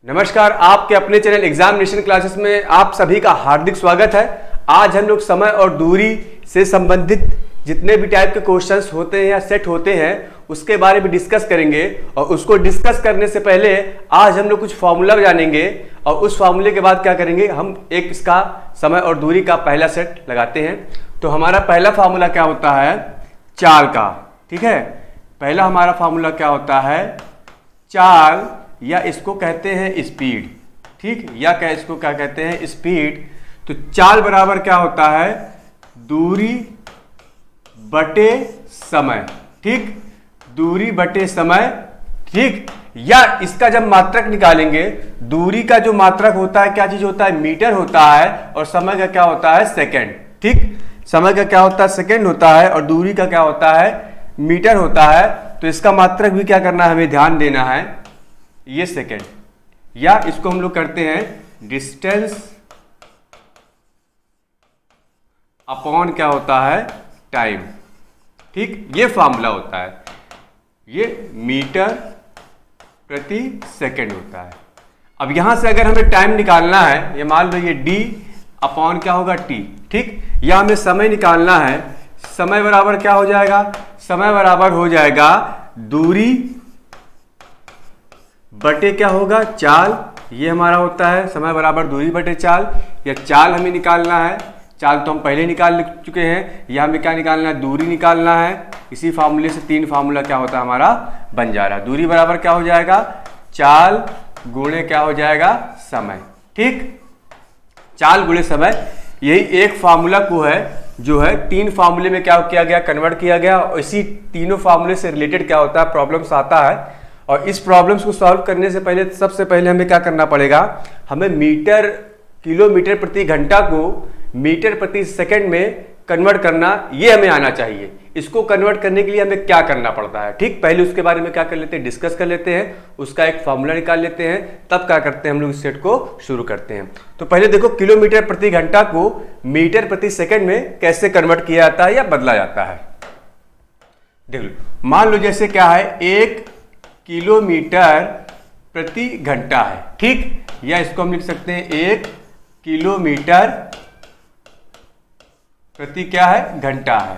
नमस्कार, आपके अपने चैनल एग्जामिनेशन क्लासेस में आप सभी का हार्दिक स्वागत है। आज हम लोग समय और दूरी से संबंधित जितने भी टाइप के क्वेश्चंस होते हैं या सेट होते हैं उसके बारे में डिस्कस करेंगे। और उसको डिस्कस करने से पहले आज हम लोग कुछ फॉर्मूला जानेंगे और उस फॉर्मूले के बाद क्या करेंगे, हम एक इसका समय और दूरी का पहला सेट लगाते हैं। तो हमारा पहला फार्मूला क्या होता है, चाल का। ठीक है, पहला हमारा फार्मूला क्या होता है, चाल, या इसको कहते हैं स्पीड। ठीक, या क्या इसको क्या कहते हैं, स्पीड। तो चाल बराबर क्या होता है, दूरी बटे समय। ठीक, दूरी बटे समय। ठीक, या इसका जब मात्रक निकालेंगे, दूरी का जो मात्रक होता है क्या चीज होता है, मीटर होता है, और समय का क्या होता है, सेकंड। ठीक, समय का क्या होता है, सेकंड होता है, और दूरी का क्या होता है, मीटर होता है। तो इसका मात्रक भी क्या करना है, हमें ध्यान देना है, ये सेकंड। या इसको हम लोग करते हैं डिस्टेंस अपॉन क्या होता है, टाइम। ठीक, ये फॉर्मूला होता है, ये मीटर प्रति सेकंड होता है। अब यहां से अगर हमें टाइम निकालना है, ये मान लो ये d अपॉन क्या होगा, t। ठीक, या हमें समय निकालना है, समय बराबर क्या हो जाएगा, समय बराबर हो जाएगा दूरी बटे क्या होगा, चाल। ये हमारा होता है समय बराबर दूरी बटे चाल। या चाल हमें निकालना है, चाल तो हम पहले निकाल चुके हैं, या हमें क्या निकालना है, दूरी निकालना है। इसी फार्मूले से तीन फार्मूला क्या होता है हमारा बन जा रहा है। दूरी बराबर क्या हो जाएगा, चाल गुणे क्या हो जाएगा, समय। ठीक, चाल गुणे समय, यही एक फार्मूला को है जो है तीन फार्मूले में क्या किया गया, कन्वर्ट किया गया। और इसी तीनों फार्मूले से रिलेटेड क्या होता है, प्रॉब्लम्स आता है। और इस प्रॉब्लम्स को सॉल्व करने से पहले सबसे पहले हमें क्या करना पड़ेगा, हमें मीटर किलोमीटर प्रति घंटा को मीटर प्रति सेकंड में कन्वर्ट करना, ये हमें आना चाहिए। इसको कन्वर्ट करने के लिए हमें क्या करना पड़ता है, ठीक, पहले उसके बारे में क्या कर लेते हैं, डिस्कस कर लेते हैं, उसका एक फार्मूला निकाल लेते हैं, तब क्या करते हैं हम लोग इस सेट को शुरू करते हैं। तो पहले देखो, किलोमीटर प्रति घंटा को मीटर प्रति सेकंड में कैसे कन्वर्ट किया जाता है या बदला जाता है। देख लो, मान लो जैसे क्या है, 1 किलोमीटर प्रति घंटा है। ठीक, या इसको हम लिख सकते हैं 1 किलोमीटर प्रति क्या है, घंटा है।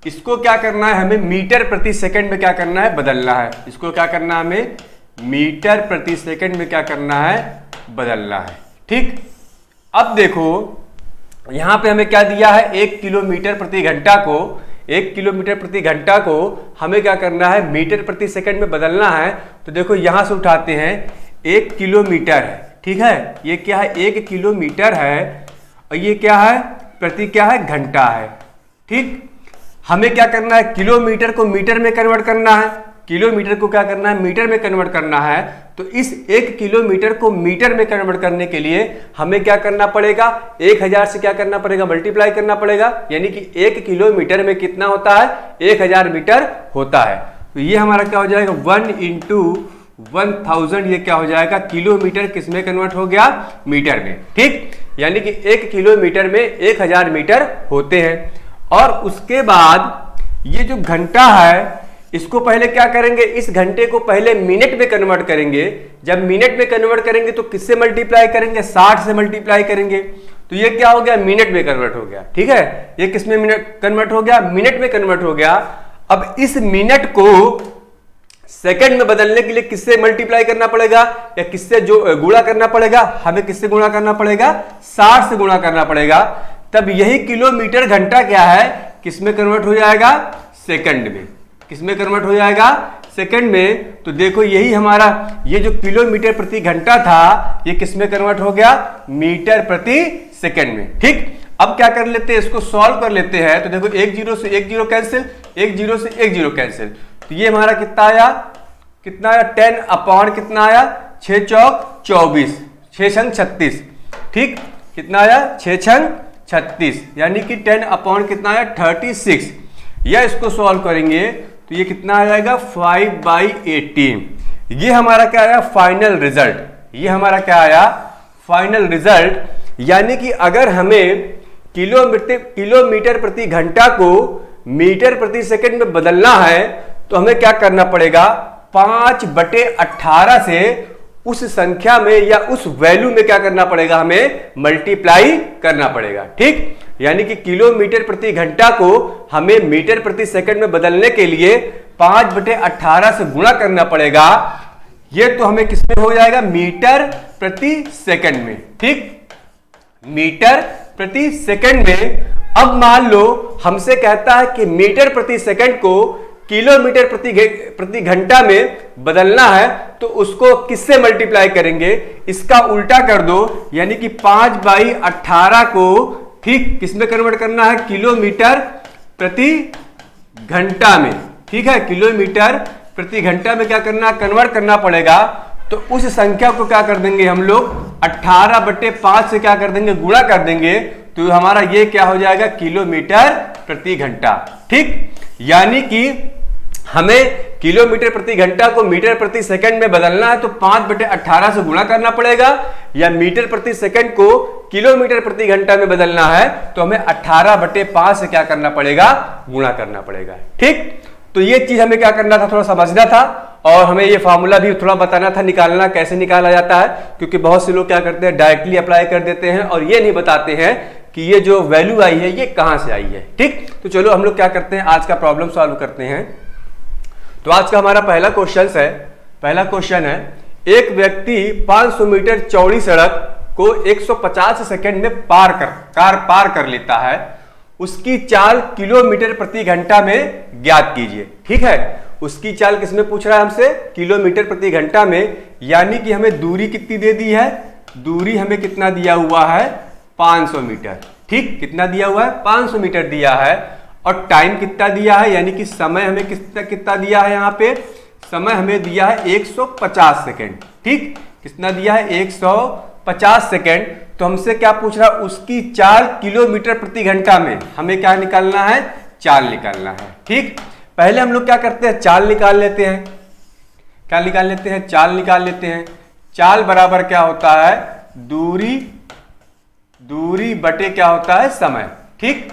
इसको क्या करना है, हमें मीटर प्रति सेकंड में क्या करना है, बदलना है। इसको क्या करना है, हमें मीटर प्रति सेकंड में क्या करना है, बदलना है। ठीक, अब देखो यहां पे हमें क्या दिया है, 1 किलोमीटर प्रति घंटा को, 1 किलोमीटर प्रति घंटा को हमें क्या करना है, मीटर प्रति सेकंड में बदलना है। तो देखो यहां से उठाते हैं, 1 किलोमीटर है। ठीक है, ये क्या है, 1 किलोमीटर है, और ये क्या है, प्रति क्या है, घंटा है। ठीक, हमें क्या करना है, किलोमीटर को मीटर में कन्वर्ट करना है, किलोमीटर को क्या करना है, मीटर में कन्वर्ट करना है। तो इस 1 किलोमीटर को मीटर में कन्वर्ट करने के लिए हमें क्या करना पड़ेगा, 1000 से क्या करना पड़ेगा, मल्टीप्लाई करना पड़ेगा। यानी कि 1 किलोमीटर में कितना होता है, 1000 मीटर होता है। तो ये हमारा क्या हो जाएगा, 1 × 1000, ये क्या हो जाएगा, किलोमीटर किस में कन्वर्ट हो गया, मीटर में। ठीक, यानी कि 1 किलोमीटर में 1000 मीटर होते हैं। और उसके बाद ये जो घंटा है, इसको पहले क्या करेंगे, इस घंटे को पहले मिनट में कन्वर्ट करेंगे। जब मिनट में कन्वर्ट करेंगे तो किससे मल्टीप्लाई करेंगे, 60 से मल्टीप्लाई करेंगे। तो ये क्या हो गया, मिनट में कन्वर्ट हो गया। ठीक है, ये किस में मिनट कन्वर्ट हो गया, मिनट में कन्वर्ट हो गया। अब इस मिनट को सेकंड में बदलने के लिए किससे मल्टीप्लाई करना पड़ेगा, या किससे जो गुणा करना पड़ेगा, हमें किससे गुणा करना पड़ेगा, 60 से गुणा करना पड़ेगा। तब यही किलोमीटर घंटा क्या है, किसमें कन्वर्ट हो जाएगा, सेकंड में। किसमें कन्वर्ट हो जाएगा, सेकंड में। तो देखो यही हमारा ये जो किलोमीटर प्रति घंटा था, ये किसमें कन्वर्ट हो गया, मीटर प्रति सेकंड में। ठीक, अब क्या कर लेते हैं, इसको सॉल्व कर लेते हैं। तो देखो 1 0 से 1 0 कैंसिल, 1 0 से 1 0 कैंसिल। तो ये हमारा कितना आया, 10 अपॉन कितना आया, 6 चौक 24, 6 छंग 36। ठीक, कितना आया, 6 छंग 36, यानी कि 10 अपॉन कितना आया, 36। या इसको सॉल्व करेंगे तो ये कितना आ जाएगा, 5/18। ये हमारा क्या आया, फाइनल रिजल्ट। ये हमारा क्या आया, फाइनल रिजल्ट। यानी कि अगर हमें किलोमीटर प्रति घंटा को मीटर प्रति सेकंड में बदलना है तो हमें क्या करना पड़ेगा, 5/18 से उस संख्या में या उस वैल्यू में क्या करना पड़ेगा, हमें मल्टीप्लाई करना पड़ेगा। ठीक, यानी कि किलोमीटर प्रति घंटा को हमें मीटर प्रति सेकंड में बदलने के लिए 5/18 से गुणा करना पड़ेगा। ये तो हमें किसमें हो जाएगा, मीटर प्रति सेकंड में। ठीक, मीटर प्रति सेकंड में। अब मान लो हमसे कहता है कि मीटर प्रति सेकंड को किलोमीटर प्रति घंटा में बदलना है, तो उसको किससे मल्टीप्लाई करेंगे, इसका उल्टा कर दो, यानी कि 5/18 को ठीक किसमें कन्वर्ट करना है, किलोमीटर प्रति घंटा में। ठीक है, किलोमीटर प्रति घंटा में क्या करना, कन्वर्ट करना पड़ेगा। तो उस संख्या को क्या कर देंगे हम लोग, 18/5 से क्या कर देंगे, गुणा कर देंगे। तो हमारा ये क्या हो जाएगा, किलोमीटर प्रति घंटा। ठीक, यानी कि हमें किलोमीटर प्रति घंटा को मीटर प्रति सेकंड में बदलना है, तो 5/18 से गुणा करना पड़ेगा, या मीटर प्रति सेकंड को किलोमीटर प्रति घंटा में बदलना है तो हमें 18/5 से क्या करना पड़ेगा, गुणा करना पड़ेगा। ठीक, तो ये चीज हमें क्या करना था, थोड़ा समझना था, और हमें ये फार्मूला भी थोड़ा बताना था, निकालना कैसे निकाला जाता है, क्योंकि बहुत से लोग क्या करते हैं, डायरेक्टली अप्लाई कर देते हैं और ये नहीं बताते हैं कि ये जो वैल्यू आई है ये कहां से आई है। ठीक, तो चलो हम लोग क्या करते हैं, आज का प्रॉब्लम सॉल्व करते हैं। तो आज का हमारा पहला क्वेश्चन है, एक व्यक्ति 500 मीटर चौड़ी सड़क को 150 सेकंड में कार पार कर लेता है, उसकी चाल किलोमीटर प्रति घंटा में ज्ञात कीजिए। ठीक है, उसकी चाल किसमें पूछ रहा है हमसे, किलोमीटर प्रति घंटा में, यानी कि हमें दूरी कितनी दे दी है, दूरी हमें कितना दिया हुआ है, 500 मीटर। ठीक, कितना दिया हुआ है, 500 मीटर दिया है, और टाइम कितना दिया है, यानी कि समय हमें कितना दिया है, यहाँ पे समय हमें दिया है 150 सेकेंड। ठीक, कितना दिया है, 150 सेकेंड। तो हमसे क्या पूछ रहा है, उसकी चाल किलोमीटर प्रति घंटा में, हमें क्या निकालना है, चाल निकालना है। ठीक, पहले हम लोग क्या करते हैं, चाल निकाल लेते हैं। क्या निकाल लेते हैं, चाल निकाल लेते हैं। चाल बराबर क्या होता है, दूरी बटे क्या होता है, समय। ठीक,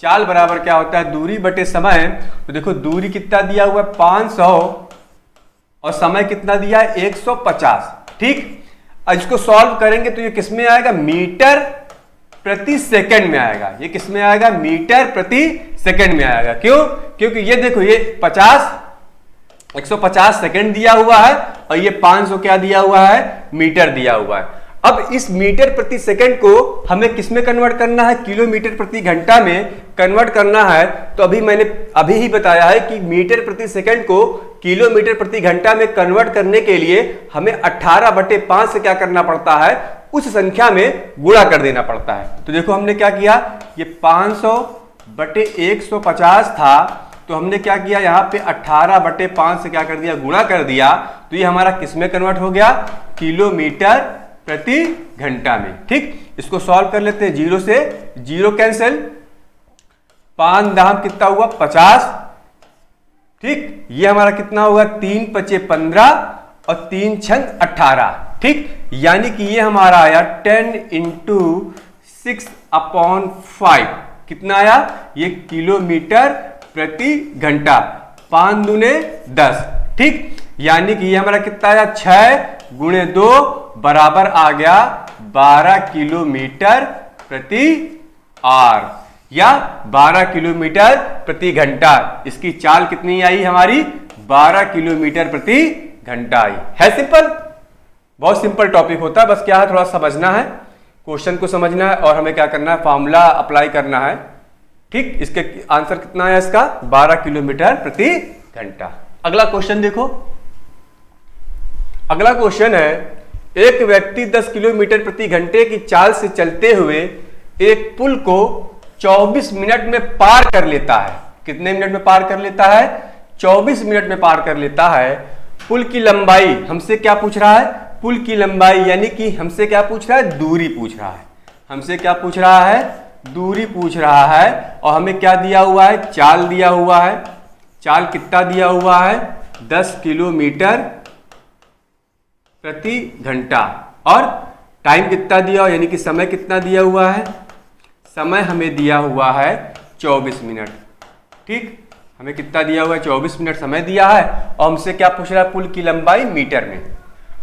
चाल बराबर क्या होता है, दूरी बटे समय। तो देखो दूरी कितना दिया हुआ है, 500, और समय कितना दिया है, 150। ठीक, इसको सॉल्व करेंगे तो ये किसमें आएगा, मीटर प्रति सेकंड में आएगा। ये किसमें आएगा, मीटर प्रति सेकंड में आएगा। क्यों, क्योंकि ये देखो ये 150 सेकंड दिया हुआ है, और ये 500 क्या दिया हुआ है, मीटर दिया हुआ है। अब इस मीटर प्रति सेकंड को हमें किसमें कन्वर्ट करना है, किलोमीटर प्रति घंटा में कन्वर्ट करना है। तो मैंने अभी ही बताया है कि मीटर प्रति सेकंड को किलोमीटर प्रति घंटा में कन्वर्ट करने के लिए हमें 18/5 से क्या करना पड़ता है, उस संख्या में गुणा कर देना पड़ता है। तो देखो हमने क्या किया, ये 500/150 था, तो हमने क्या किया, यहाँ पे 18/5 से क्या कर दिया, गुणा कर दिया। तो ये हमारा किसमें कन्वर्ट हो गया, किलोमीटर प्रति घंटा में। ठीक, इसको सॉल्व कर लेते हैं, 0 से 0 कैंसिल, 5 दाम कितना हुआ, 50। ठीक, ये हमारा कितना होगा, 3×5 = 15 और 3×6 = 18। ठीक, यानी कि ये हमारा आया 10 × 6/5। कितना आया, ये किलोमीटर प्रति घंटा, 5 दूने 10। ठीक, यानी कि ये हमारा कितना आया, 6 × 2 बराबर आ गया 12 किलोमीटर प्रति आवर, या 12 किलोमीटर प्रति घंटा। इसकी चाल कितनी आई हमारी, 12 किलोमीटर प्रति घंटा आई है। सिंपल, बहुत सिंपल टॉपिक होता है, बस क्या है, थोड़ा समझना है, क्वेश्चन को समझना है, और हमें क्या करना है, फार्मूला अप्लाई करना है। ठीक, इसके आंसर कितना है इसका, 12 किलोमीटर प्रति घंटा। अगला क्वेश्चन देखो, अगला क्वेश्चन है, एक व्यक्ति 10 किलोमीटर प्रति घंटे की चाल से चलते हुए एक पुल को 24 मिनट में पार कर लेता है। कितने मिनट में पार कर लेता है, 24 मिनट में पार कर लेता है। पुल की लंबाई हमसे क्या पूछ रहा है, पुल की लंबाई, यानी कि हमसे क्या पूछ रहा है, दूरी पूछ रहा है। हमसे क्या पूछ रहा है, दूरी पूछ रहा है, और हमें क्या दिया हुआ है, चाल दिया हुआ है। चाल कितना दिया हुआ है, 10 किलोमीटर प्रति घंटा, और टाइम कितना दिया हुआ, यानी कि समय कितना दिया हुआ है, समय हमें दिया हुआ है 24 मिनट। ठीक, हमें कितना दिया हुआ है, 24 मिनट समय दिया है, और हमसे क्या पूछ रहा है, पुल की लंबाई मीटर में।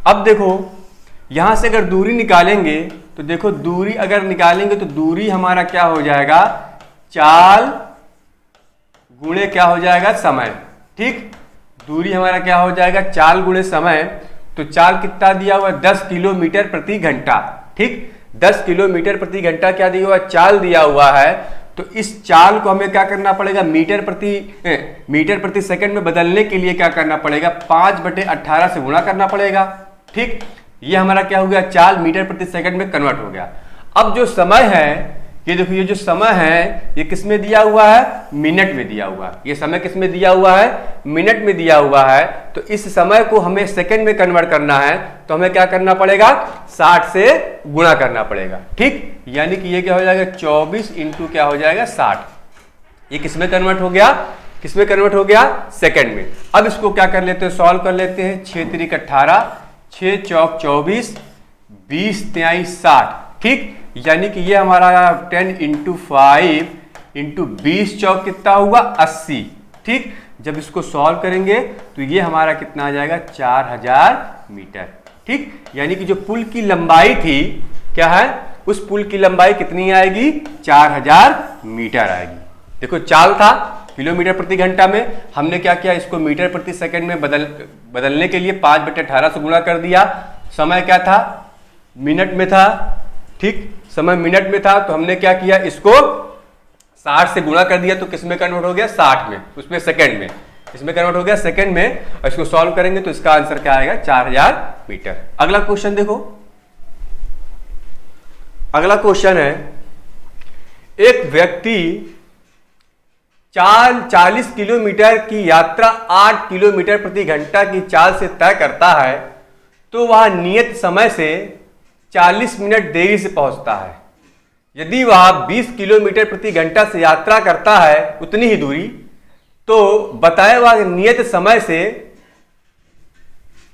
अब देखो यहां से अगर दूरी निकालेंगे तो देखो दूरी अगर निकालेंगे तो दूरी हमारा क्या हो जाएगा, चाल गुणे क्या हो जाएगा, समय। ठीक, दूरी हमारा क्या हो जाएगा, चाल गुणे समय। तो चाल कितना दिया हुआ है, 10 किलोमीटर प्रति घंटा। ठीक, 10 किलोमीटर प्रति घंटा क्या दिया हुआ है, चाल दिया हुआ है। तो इस चाल को हमें क्या करना पड़ेगा, मीटर प्रति सेकंड में बदलने के लिए क्या करना पड़ेगा, 5/18 से गुणा करना पड़ेगा। ठीक, ये हमारा क्या हो गया, चाल मीटर प्रति सेकंड में कन्वर्ट हो गया। अब जो समय है, ये देखो, ये जो समय है ये किस में दिया हुआ है, मिनट में दिया हुआ है। ये समय किस में दिया हुआ है, मिनट में दिया हुआ है। तो इस समय को हमें सेकंड में कन्वर्ट करना है, तो हमें क्या करना पड़ेगा, 60 से गुणा करना पड़ेगा। ठीक, यानी कि ये क्या हो जाएगा, 24 इंटू क्या हो जाएगा, 60। ये किस में कन्वर्ट हो गया, किस में कन्वर्ट हो गया, सेकंड में। अब इसको क्या कर लेते हैं, सॉल्व कर लेते हैं। 6 3 18, 6 चौक 24, 20 23 60। ठीक, यानी कि ये हमारा 10 इंटू 5 इंटू 20 चौक कितना हुआ, 80। ठीक, जब इसको सॉल्व करेंगे तो ये हमारा कितना आ जाएगा, 4000 मीटर। ठीक, यानी कि जो पुल की लंबाई थी, क्या है, उस पुल की लंबाई कितनी आएगी, 4000 मीटर आएगी। देखो चाल था किलोमीटर प्रति घंटा में, हमने क्या किया, इसको मीटर प्रति सेकंड में बदलने के लिए 5/18 से गुणा कर दिया। समय क्या था, मिनट में था। ठीक, समय मिनट में था, तो हमने क्या किया, इसको 60 से गुणा कर दिया। तो किस में कन्वर्ट हो गया, 60 में, उसमें सेकंड में, इसमें कन्वर्ट हो गया सेकंड में। और इसको सॉल्व करेंगे तो इसका आंसर क्या आएगा, 4000 मीटर। अगला क्वेश्चन देखो, अगला क्वेश्चन है, एक व्यक्ति 40 किलोमीटर की यात्रा 8 किलोमीटर प्रति घंटा की चाल से तय करता है, तो वह नियत समय से 40 मिनट देरी से पहुंचता है। यदि वह 20 किलोमीटर प्रति घंटा से यात्रा करता है उतनी ही दूरी, तो बताए वह नियत समय से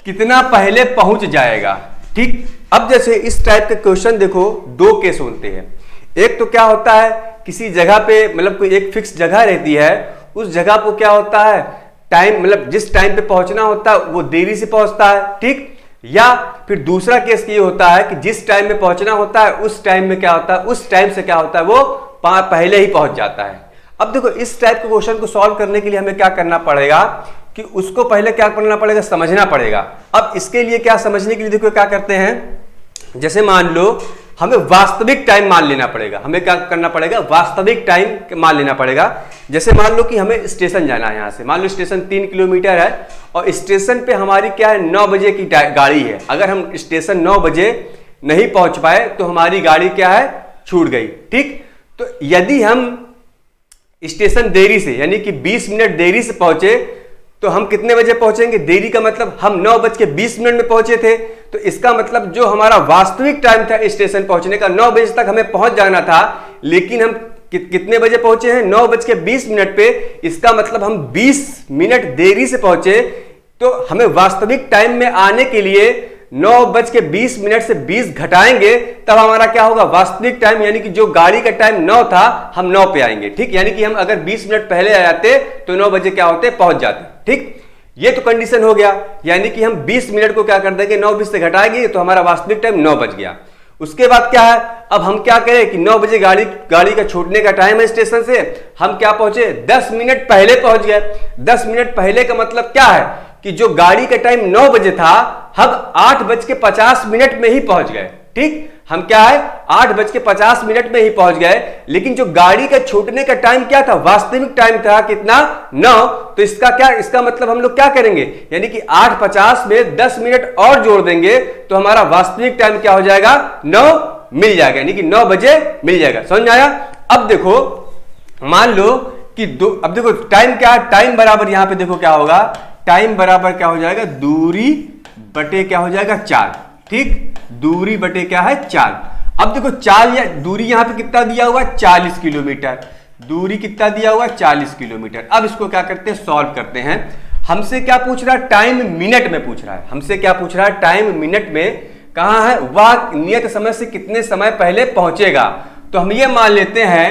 कितना पहले पहुंच जाएगा। ठीक, अब जैसे इस टाइप के क्वेश्चन देखो, दो केस होते हैं। एक तो क्या होता है, किसी जगह पे, मतलब कोई एक फिक्स जगह रहती है, उस जगह को क्या होता है, टाइम, मतलब जिस टाइम पे पहुंचना होता है वो देरी से पहुंचता है। ठीक, या फिर दूसरा केस ये होता है कि जिस टाइम में पहुंचना होता है उस टाइम में क्या होता है, उस टाइम से क्या होता है, वो पहले ही पहुंच जाता है। अब देखो इस टाइप के क्वेश्चन को सॉल्व करने के लिए हमें क्या करना पड़ेगा कि उसको पहले क्या करना पड़ेगा, समझना पड़ेगा। अब इसके लिए क्या समझने के लिए देखो क्या करते हैं, जैसे मान लो हमें वास्तविक टाइम मान लेना पड़ेगा। हमें क्या करना पड़ेगा, वास्तविक टाइम मान लेना पड़ेगा। जैसे मान लो कि हमें स्टेशन जाना है, यहां से मान लो स्टेशन 3 किलोमीटर है और स्टेशन पे हमारी क्या है, 9 बजे की गाड़ी है। अगर हम स्टेशन 9 बजे नहीं पहुंच पाए तो हमारी गाड़ी क्या है, छूट गई। ठीक, तो यदि हम स्टेशन देरी से, यानी कि 20 मिनट देरी से पहुंचे, तो हम कितने बजे पहुंचेंगे, देरी का मतलब हम 9:20 में पहुंचे थे। तो इसका मतलब जो हमारा वास्तविक टाइम था स्टेशन पहुंचने का, 9 बजे तक हमें पहुंच जाना था, लेकिन हम कितने बजे पहुंचे हैं, 9:20 पे। इसका मतलब हम 20 मिनट देरी से पहुंचे। तो हमें वास्तविक टाइम में आने के लिए 9:20 से 20 घटाएंगे, तब हमारा क्या होगा, वास्तविक टाइम, यानी कि जो गाड़ी का टाइम 9 था, हम 9 पे आएंगे। ठीक, यानी कि हम अगर 20 मिनट पहले आ जाते तो 9 बजे क्या होते, पहुंच जाते। ठीक, ये तो कंडीशन हो गया, यानी कि हम 20 मिनट को क्या कर देंगे, 9:20 से घटाएंगे तो हमारा वास्तविक टाइम 9 बज गया। उसके बाद क्या है, अब हम क्या करें कि 9 बजे गाड़ी का छूटने का टाइम है स्टेशन से, हम क्या पहुंचे, 10 मिनट पहले पहुंच गए। 10 मिनट पहले का मतलब क्या है कि जो गाड़ी का टाइम 9 बजे था, हम 8:50 में ही पहुंच गए। ठीक, हम क्या है, 8:50 में ही पहुंच गए, लेकिन जो गाड़ी का छूटने का टाइम क्या था, वास्तविक टाइम था कितना, 9। तो इसका मतलब हम लोग क्या करेंगे, यानी कि 8:50 में 10 मिनट और जोड़ देंगे तो हमारा वास्तविक टाइम क्या हो जाएगा, 9 मिल जाएगा, यानी कि 9 बजे मिल जाएगा। समझ में आया। अब देखो मान लो कि अब देखो टाइम क्या है, टाइम बराबर यहां पे देखो क्या होगा, टाइम बराबर क्या हो जाएगा, दूरी बटे क्या हो जाएगा, चाल। ठीक, दूरी बटे क्या है, चाल। अब देखो चाल या दूरी यहां पे कितना दिया हुआ, 40 किलोमीटर। दूरी कितना दिया हुआ, 40 किलोमीटर। अब इसको क्या करते हैं, सॉल्व करते हैं। हमसे क्या पूछ रहा है, टाइम मिनट में पूछ रहा है। हमसे क्या पूछ रहा है, टाइम मिनट में कहां है, वह नियत समय से कितने समय पहले पहुंचेगा। तो हम ये मान लेते हैं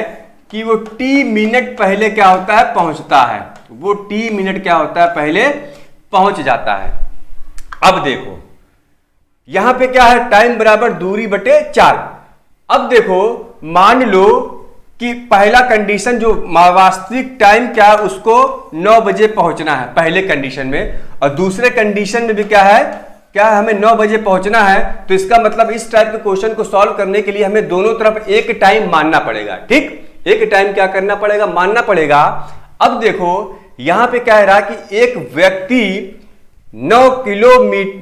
कि वो टी मिनट पहले क्या होता है, पहुंचता है। वो टी मिनट क्या होता है, पहले पहुंच जाता है। अब देखो यहां पे क्या है, टाइम बराबर दूरी बटे 4। अब देखो मान लो कि पहला कंडीशन जो वास्तविक टाइम क्या है उसको 9 बजे पहुंचना है पहले कंडीशन में, और दूसरे कंडीशन में भी क्या है, हमें 9 बजे पहुंचना है। तो इसका मतलब इस टाइप के क्वेश्चन को सॉल्व करने के लिए हमें दोनों तरफ एक टाइम मानना पड़ेगा। ठीक, एक टाइम क्या करना पड़ेगा, मानना पड़ेगा। अब देखो यहां पे क्या रहा कि एक व्यक्ति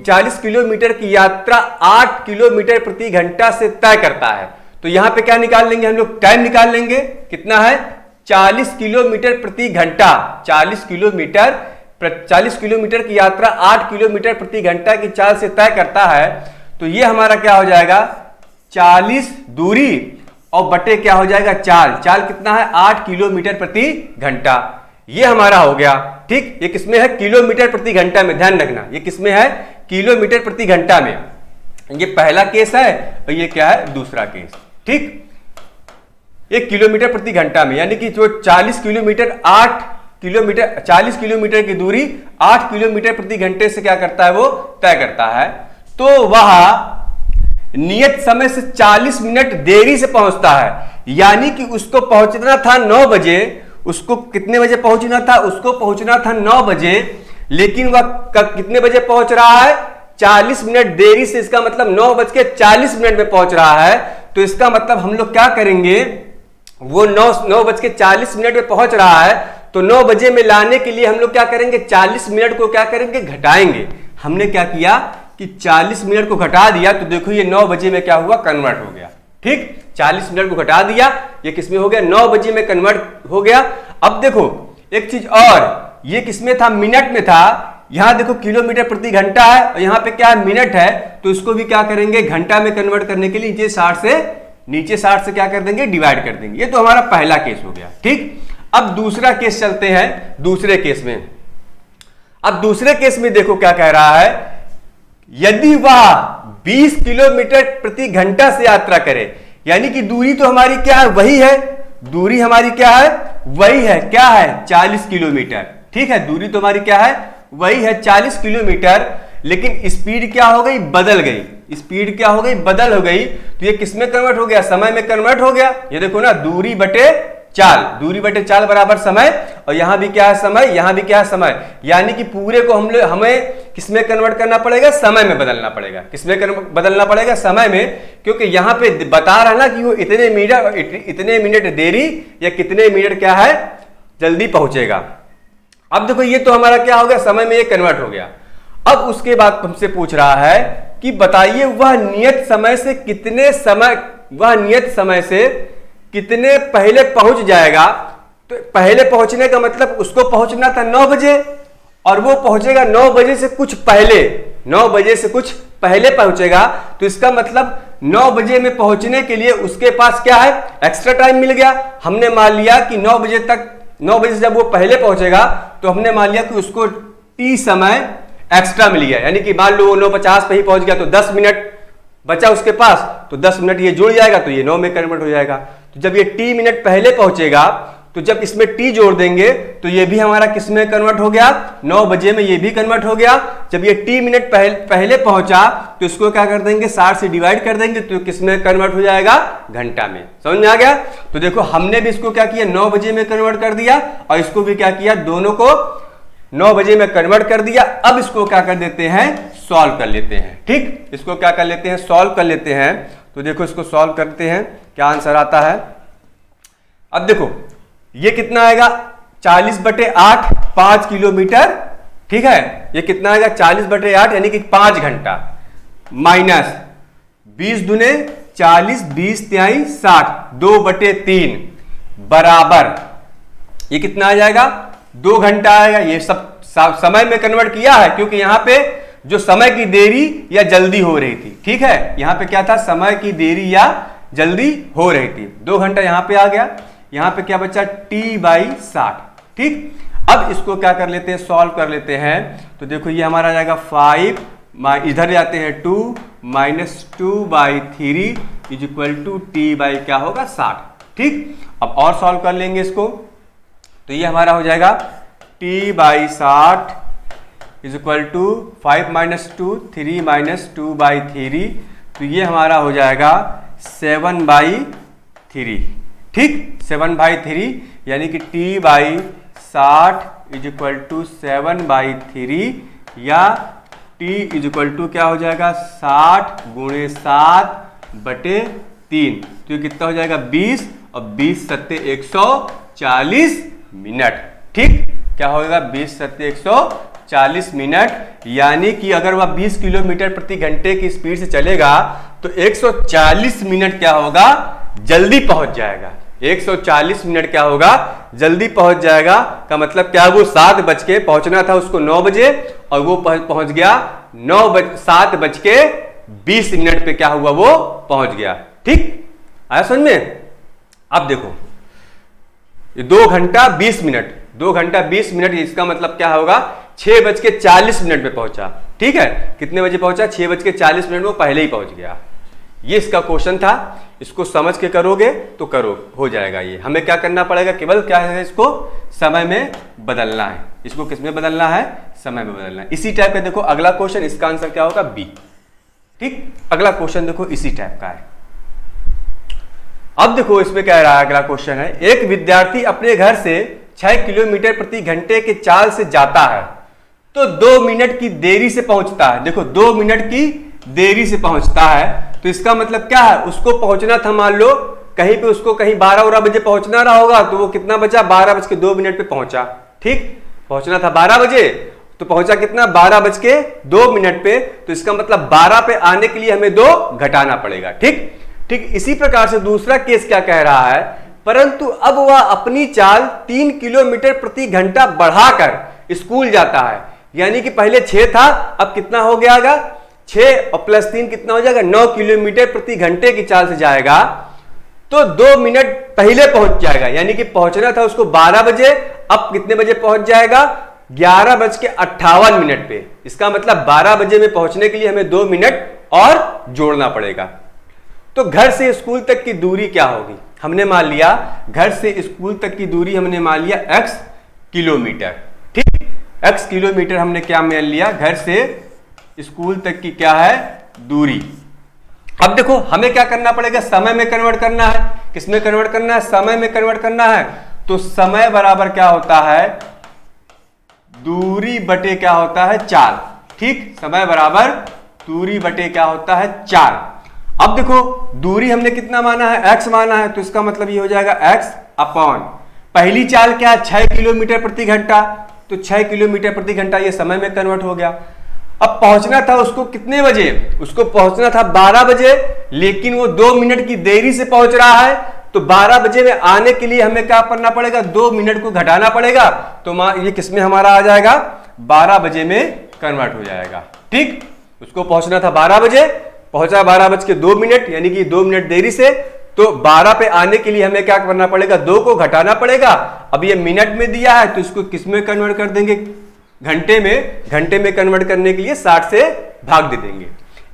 40 किलोमीटर की यात्रा 8 किलोमीटर प्रति घंटा से तय करता है। तो यहां पे क्या निकाल लेंगे हम लोग, टाइम निकाल लेंगे, कितना है 40 किलोमीटर प्रति घंटा। 40 किलोमीटर की यात्रा 8 किलोमीटर प्रति घंटा की चाल से तय करता है। तो ये हमारा क्या हो जाएगा, 40 दूरी और बटे क्या हो जाएगा, चाल कितना है 8 किलोमीटर प्रति घंटा। ये हमारा हो गया। ठीक, ये किसमें है, किलोमीटर प्रति घंटा में, ध्यान रखना ये किसमें है, किलोमीटर प्रति घंटा में। ये पहला केस है और ये क्या है, दूसरा केस। ठीक, 1 किलोमीटर प्रति घंटा में, यानी कि जो 40 किलोमीटर की दूरी 8 किलोमीटर प्रति घंटे से क्या करता है, वो तय करता है। तो वह नियत समय से 40 मिनट देरी से पहुंचता है, यानी कि उसको पहुंचना था 9 बजे। उसको कितने बजे पहुंचना था, उसको पहुंचना था 9 बजे, लेकिन वह कितने बजे पहुंच रहा है, 40 मिनट देरी से। इसका मतलब 9:40 में पहुंच रहा है। तो इसका मतलब हम लोग क्या करेंगे, वो 9:40 में पहुंच रहा है, तो 9 बजे में लाने के लिए हम लोग क्या करेंगे, 40 मिनट को क्या करेंगे, घटाएंगे। हमने क्या किया कि 40 मिनट को घटा दिया, तो देखो ये 9 बजे में क्या हुआ, कन्वर्ट हो गया। ठीक, 40 मिनट को घटा दिया, ये किसमें हो गया, 9 बजे में कन्वर्ट हो गया। अब देखो एक चीज और, ये किसमें था, मिनट में था। यहां देखो किलोमीटर प्रति घंटा है और यहां पे क्या है, मिनट है। तो इसको भी क्या करेंगे, घंटा में कन्वर्ट करने के लिए नीचे 60 से क्या कर देंगे, डिवाइड कर देंगे। ये तो हमारा पहला केस हो गया। ठीक, अब दूसरा केस चलते हैं, दूसरे केस में। अब दूसरे केस में देखो क्या कह रहा है, यदि वह 20 किलोमीटर प्रति घंटा से यात्रा करे, यानी कि दूरी तो हमारी क्या है, वही है, दूरी हमारी क्या है, वही है, क्या है 40 किलोमीटर। ठीक है, दूरी तो हमारी क्या है, वही है 40 किलोमीटर, लेकिन स्पीड क्या हो गई, बदल गई। स्पीड क्या हो गई, बदल हो गई। तो ये किस में कन्वर्ट हो गया, समय में कन्वर्ट हो गया। ये देखो ना, दूरी बटे चाल बराबर समय, और यहां भी क्या है समय, यहां भी क्या है समय, यानी कि पूरे को हमें किसमें कन्वर्ट करना पड़ेगा, समय में बदलना पड़ेगा। किसमें बदलना पड़ेगा, समय में, क्योंकि यहां पे बता रहा ना कि वो इतने मिनट देरी या कितने मिनट क्या है, जल्दी पहुंचेगा। अब देखो ये तो हमारा क्या हो गया, समय में ये कन्वर्ट हो गया। अब उसके बाद हमसे पूछ रहा है कि बताइए वह नियत समय से कितने पहले पहुंच जाएगा। तो पहले पहुंचने का मतलब उसको पहुंचना था 9 बजे, और वो पहुंचेगा 9 बजे से कुछ पहले, 9 बजे से कुछ पहले पहुंचेगा। तो इसका मतलब 9 बजे में पहुंचने के लिए उसके पास क्या है, एक्स्ट्रा टाइम मिल गया। हमने मान लिया कि 9 बजे से जब वो पहले पहुंचेगा, तो हमने मान लिया कि उसको टी समय एक्स्ट्रा मिल गया, यानी कि मान लो वो 9:50 पे ही पहुंच गया, तो 10 मिनट बचा उसके पास, तो 10 मिनट ये जुड़ जाएगा, तो ये 9 में कन्वर्ट हो जाएगा। तो जब ये टी मिनट पहले पहुंचेगा, तो जब इसमें टी जोड़ देंगे तो ये भी हमारा किस में कन्वर्ट हो गया, 9 बजे में ये भी कन्वर्ट हो गया। जब ये टी मिनट पहले पहुंचा, तो इसको क्या कर देंगे, 60 से डिवाइड कर देंगे, तो किस में कन्वर्ट हो जाएगा, घंटा में। समझ में आ गया। तो देखो हमने भी इसको क्या किया, 9 बजे में कन्वर्ट कर दिया, और इसको भी क्या किया, दोनों को 9 बजे में कन्वर्ट कर दिया। अब इसको क्या कर देते हैं, सॉल्व कर लेते हैं। ठीक, इसको क्या कर लेते हैं, सॉल्व कर लेते हैं। तो देखो इसको सॉल्व करते हैं, क्या आंसर आता है। अब देखो ये कितना आएगा, 40/8, 5 किलोमीटर। ठीक है, ये कितना आएगा, 40/8 यानी कि 5 घंटा, माइनस 20 दूने 40, 20 तिहाई 60, 2/3 बराबर ये कितना आ जाएगा, 2 घंटा आएगा। ये सब समय में कन्वर्ट किया है, क्योंकि यहां पे जो समय की देरी या जल्दी हो रही थी। ठीक है, यहां पे क्या था, समय की देरी या जल्दी हो रही थी। 2 घंटा यहां पे आ गया, यहां पे क्या बचा, t/60। ठीक, अब इसको क्या कर लेते हैं, सॉल्व कर लेते हैं। तो देखो ये हमारा आ जाएगा 5, इधर जाते हैं 2 - 2/3 = t/ क्या होगा, 60। ठीक, अब और सॉल्व कर लेंगे इसको। तो ये हमारा हो जाएगा t/60 is equal to 5 minus 2 3 minus 2/3, तो ये हमारा हो जाएगा 7/3। ठीक, 7/3 यानी कि t/60 इज इक्वल टू 7/3 या t इज इक्वल टू क्या हो जाएगा 60 × 7/3, तो ये कितना हो जाएगा 20 और 20 सत्ते 140 मिनट। ठीक, क्या होगा 20 सत्ते 140 मिनट, यानी कि अगर वह 20 किलोमीटर प्रति घंटे की स्पीड से चलेगा तो 140 मिनट क्या होगा जल्दी पहुंच जाएगा। 140 मिनट क्या होगा जल्दी पहुंच जाएगा का मतलब क्या, वो 7 बज के पहुंचना था उसको 9 बजे और वो पहुंच गया 7:20 पे क्या हुआ वो पहुंच गया। ठीक, आया समझ में। अब देखो 2 घंटा 20 मिनट, 2 घंटा 20 मिनट, इसका मतलब क्या होगा 6:40 पे पहुंचा। ठीक है, कितने बजे पहुंचा 6:40 में वो पहले ही पहुंच गया। ये इसका क्वेश्चन था, इसको समझ के करोगे तो करो हो जाएगा। ये हमें क्या करना पड़ेगा, केवल क्या है इसको समय में बदलना है। इसको किस में बदलना है, समय में बदलना है। इसी टाइप का देखो अगला क्वेश्चन, इसका आंसर क्या होगा बी। ठीक, अगला क्वेश्चन देखो इसी टाइप का है। अब देखो इसमें क्या रहा है, अगला क्वेश्चन है, एक विद्यार्थी अपने घर से 6 किलोमीटर प्रति घंटे के चाल से जाता है तो 2 मिनट की देरी से पहुंचता है। देखो 2 मिनट की देरी से पहुंचता है, तो इसका मतलब क्या है, उसको पहुंचना था मान लो कहीं पे, उसको कहीं 12 बजे पहुंचना रहा होगा, तो वो कितना बचा 12:02 पे पहुंचा। ठीक, पहुंचना था 12 बजे तो पहुंचा कितना 12:02 पे, तो इसका मतलब 12 पे आने के लिए हमें 2 घटाना पड़ेगा। ठीक ठीक, इसी प्रकार से दूसरा केस क्या कह रहा है, परंतु अब वह अपनी चाल 3 किलोमीटर प्रति घंटा बढ़ाकर स्कूल जाता है। यानी कि पहले 6 था, अब कितना हो गया, 6 और +3 कितना हो जाएगा 9 किलोमीटर प्रति घंटे की चाल से जाएगा, तो 2 मिनट पहले पहुंच जाएगा। यानी कि पहुंचना था उसको 12 बजे, अब कितने बजे पहुंच जाएगा 11:58 पे। इसका मतलब 12 बजे में पहुंचने के लिए हमें 2 मिनट और जोड़ना पड़ेगा। तो घर से स्कूल तक की दूरी क्या होगी, हमने मान लिया घर से स्कूल तक की दूरी हमने मान लिया x किलोमीटर। ठीक, x किलोमीटर हमने क्या मान लिया, घर से स्कूल तक की क्या है दूरी। अब देखो हमें क्या करना पड़ेगा, समय में कन्वर्ट करना है। किस में कन्वर्ट करना है, समय में कन्वर्ट करना है। तो समय बराबर क्या होता है, दूरी बटे क्या होता है चाल। ठीक, समय बराबर दूरी बटे क्या होता है चाल। अब देखो दूरी हमने कितना माना है, x माना है, तो इसका मतलब ये हो जाएगा x अपॉन पहली चाल क्या है 6 किलोमीटर प्रति घंटा, तो 6 किलोमीटर प्रति घंटा ये समय में कन्वर्ट हो गया। अब पहुंचना था उसको कितने बजे, उसको पहुंचना था 12 बजे, लेकिन वो 2 मिनट की देरी से पहुंच रहा है, तो 12 बजे में आने के लिए हमें क्या करना पड़ेगा, 2 मिनट को घटाना पड़ेगा। तो ये किसमें हमारा आ जाएगा 12 बजे में कन्वर्ट हो जाएगा। ठीक, उसको पहुंचना था 12 बजे, पहुंचा 12:02, यानी कि 2 मिनट देरी से, तो 12 पे आने के लिए हमें क्या करना पड़ेगा 2 को घटाना पड़ेगा। अब ये मिनट में दिया है तो इसको किस में कन्वर्ट कर देंगे, घंटे में। घंटे में कन्वर्ट करने के लिए 60 से भाग दे देंगे।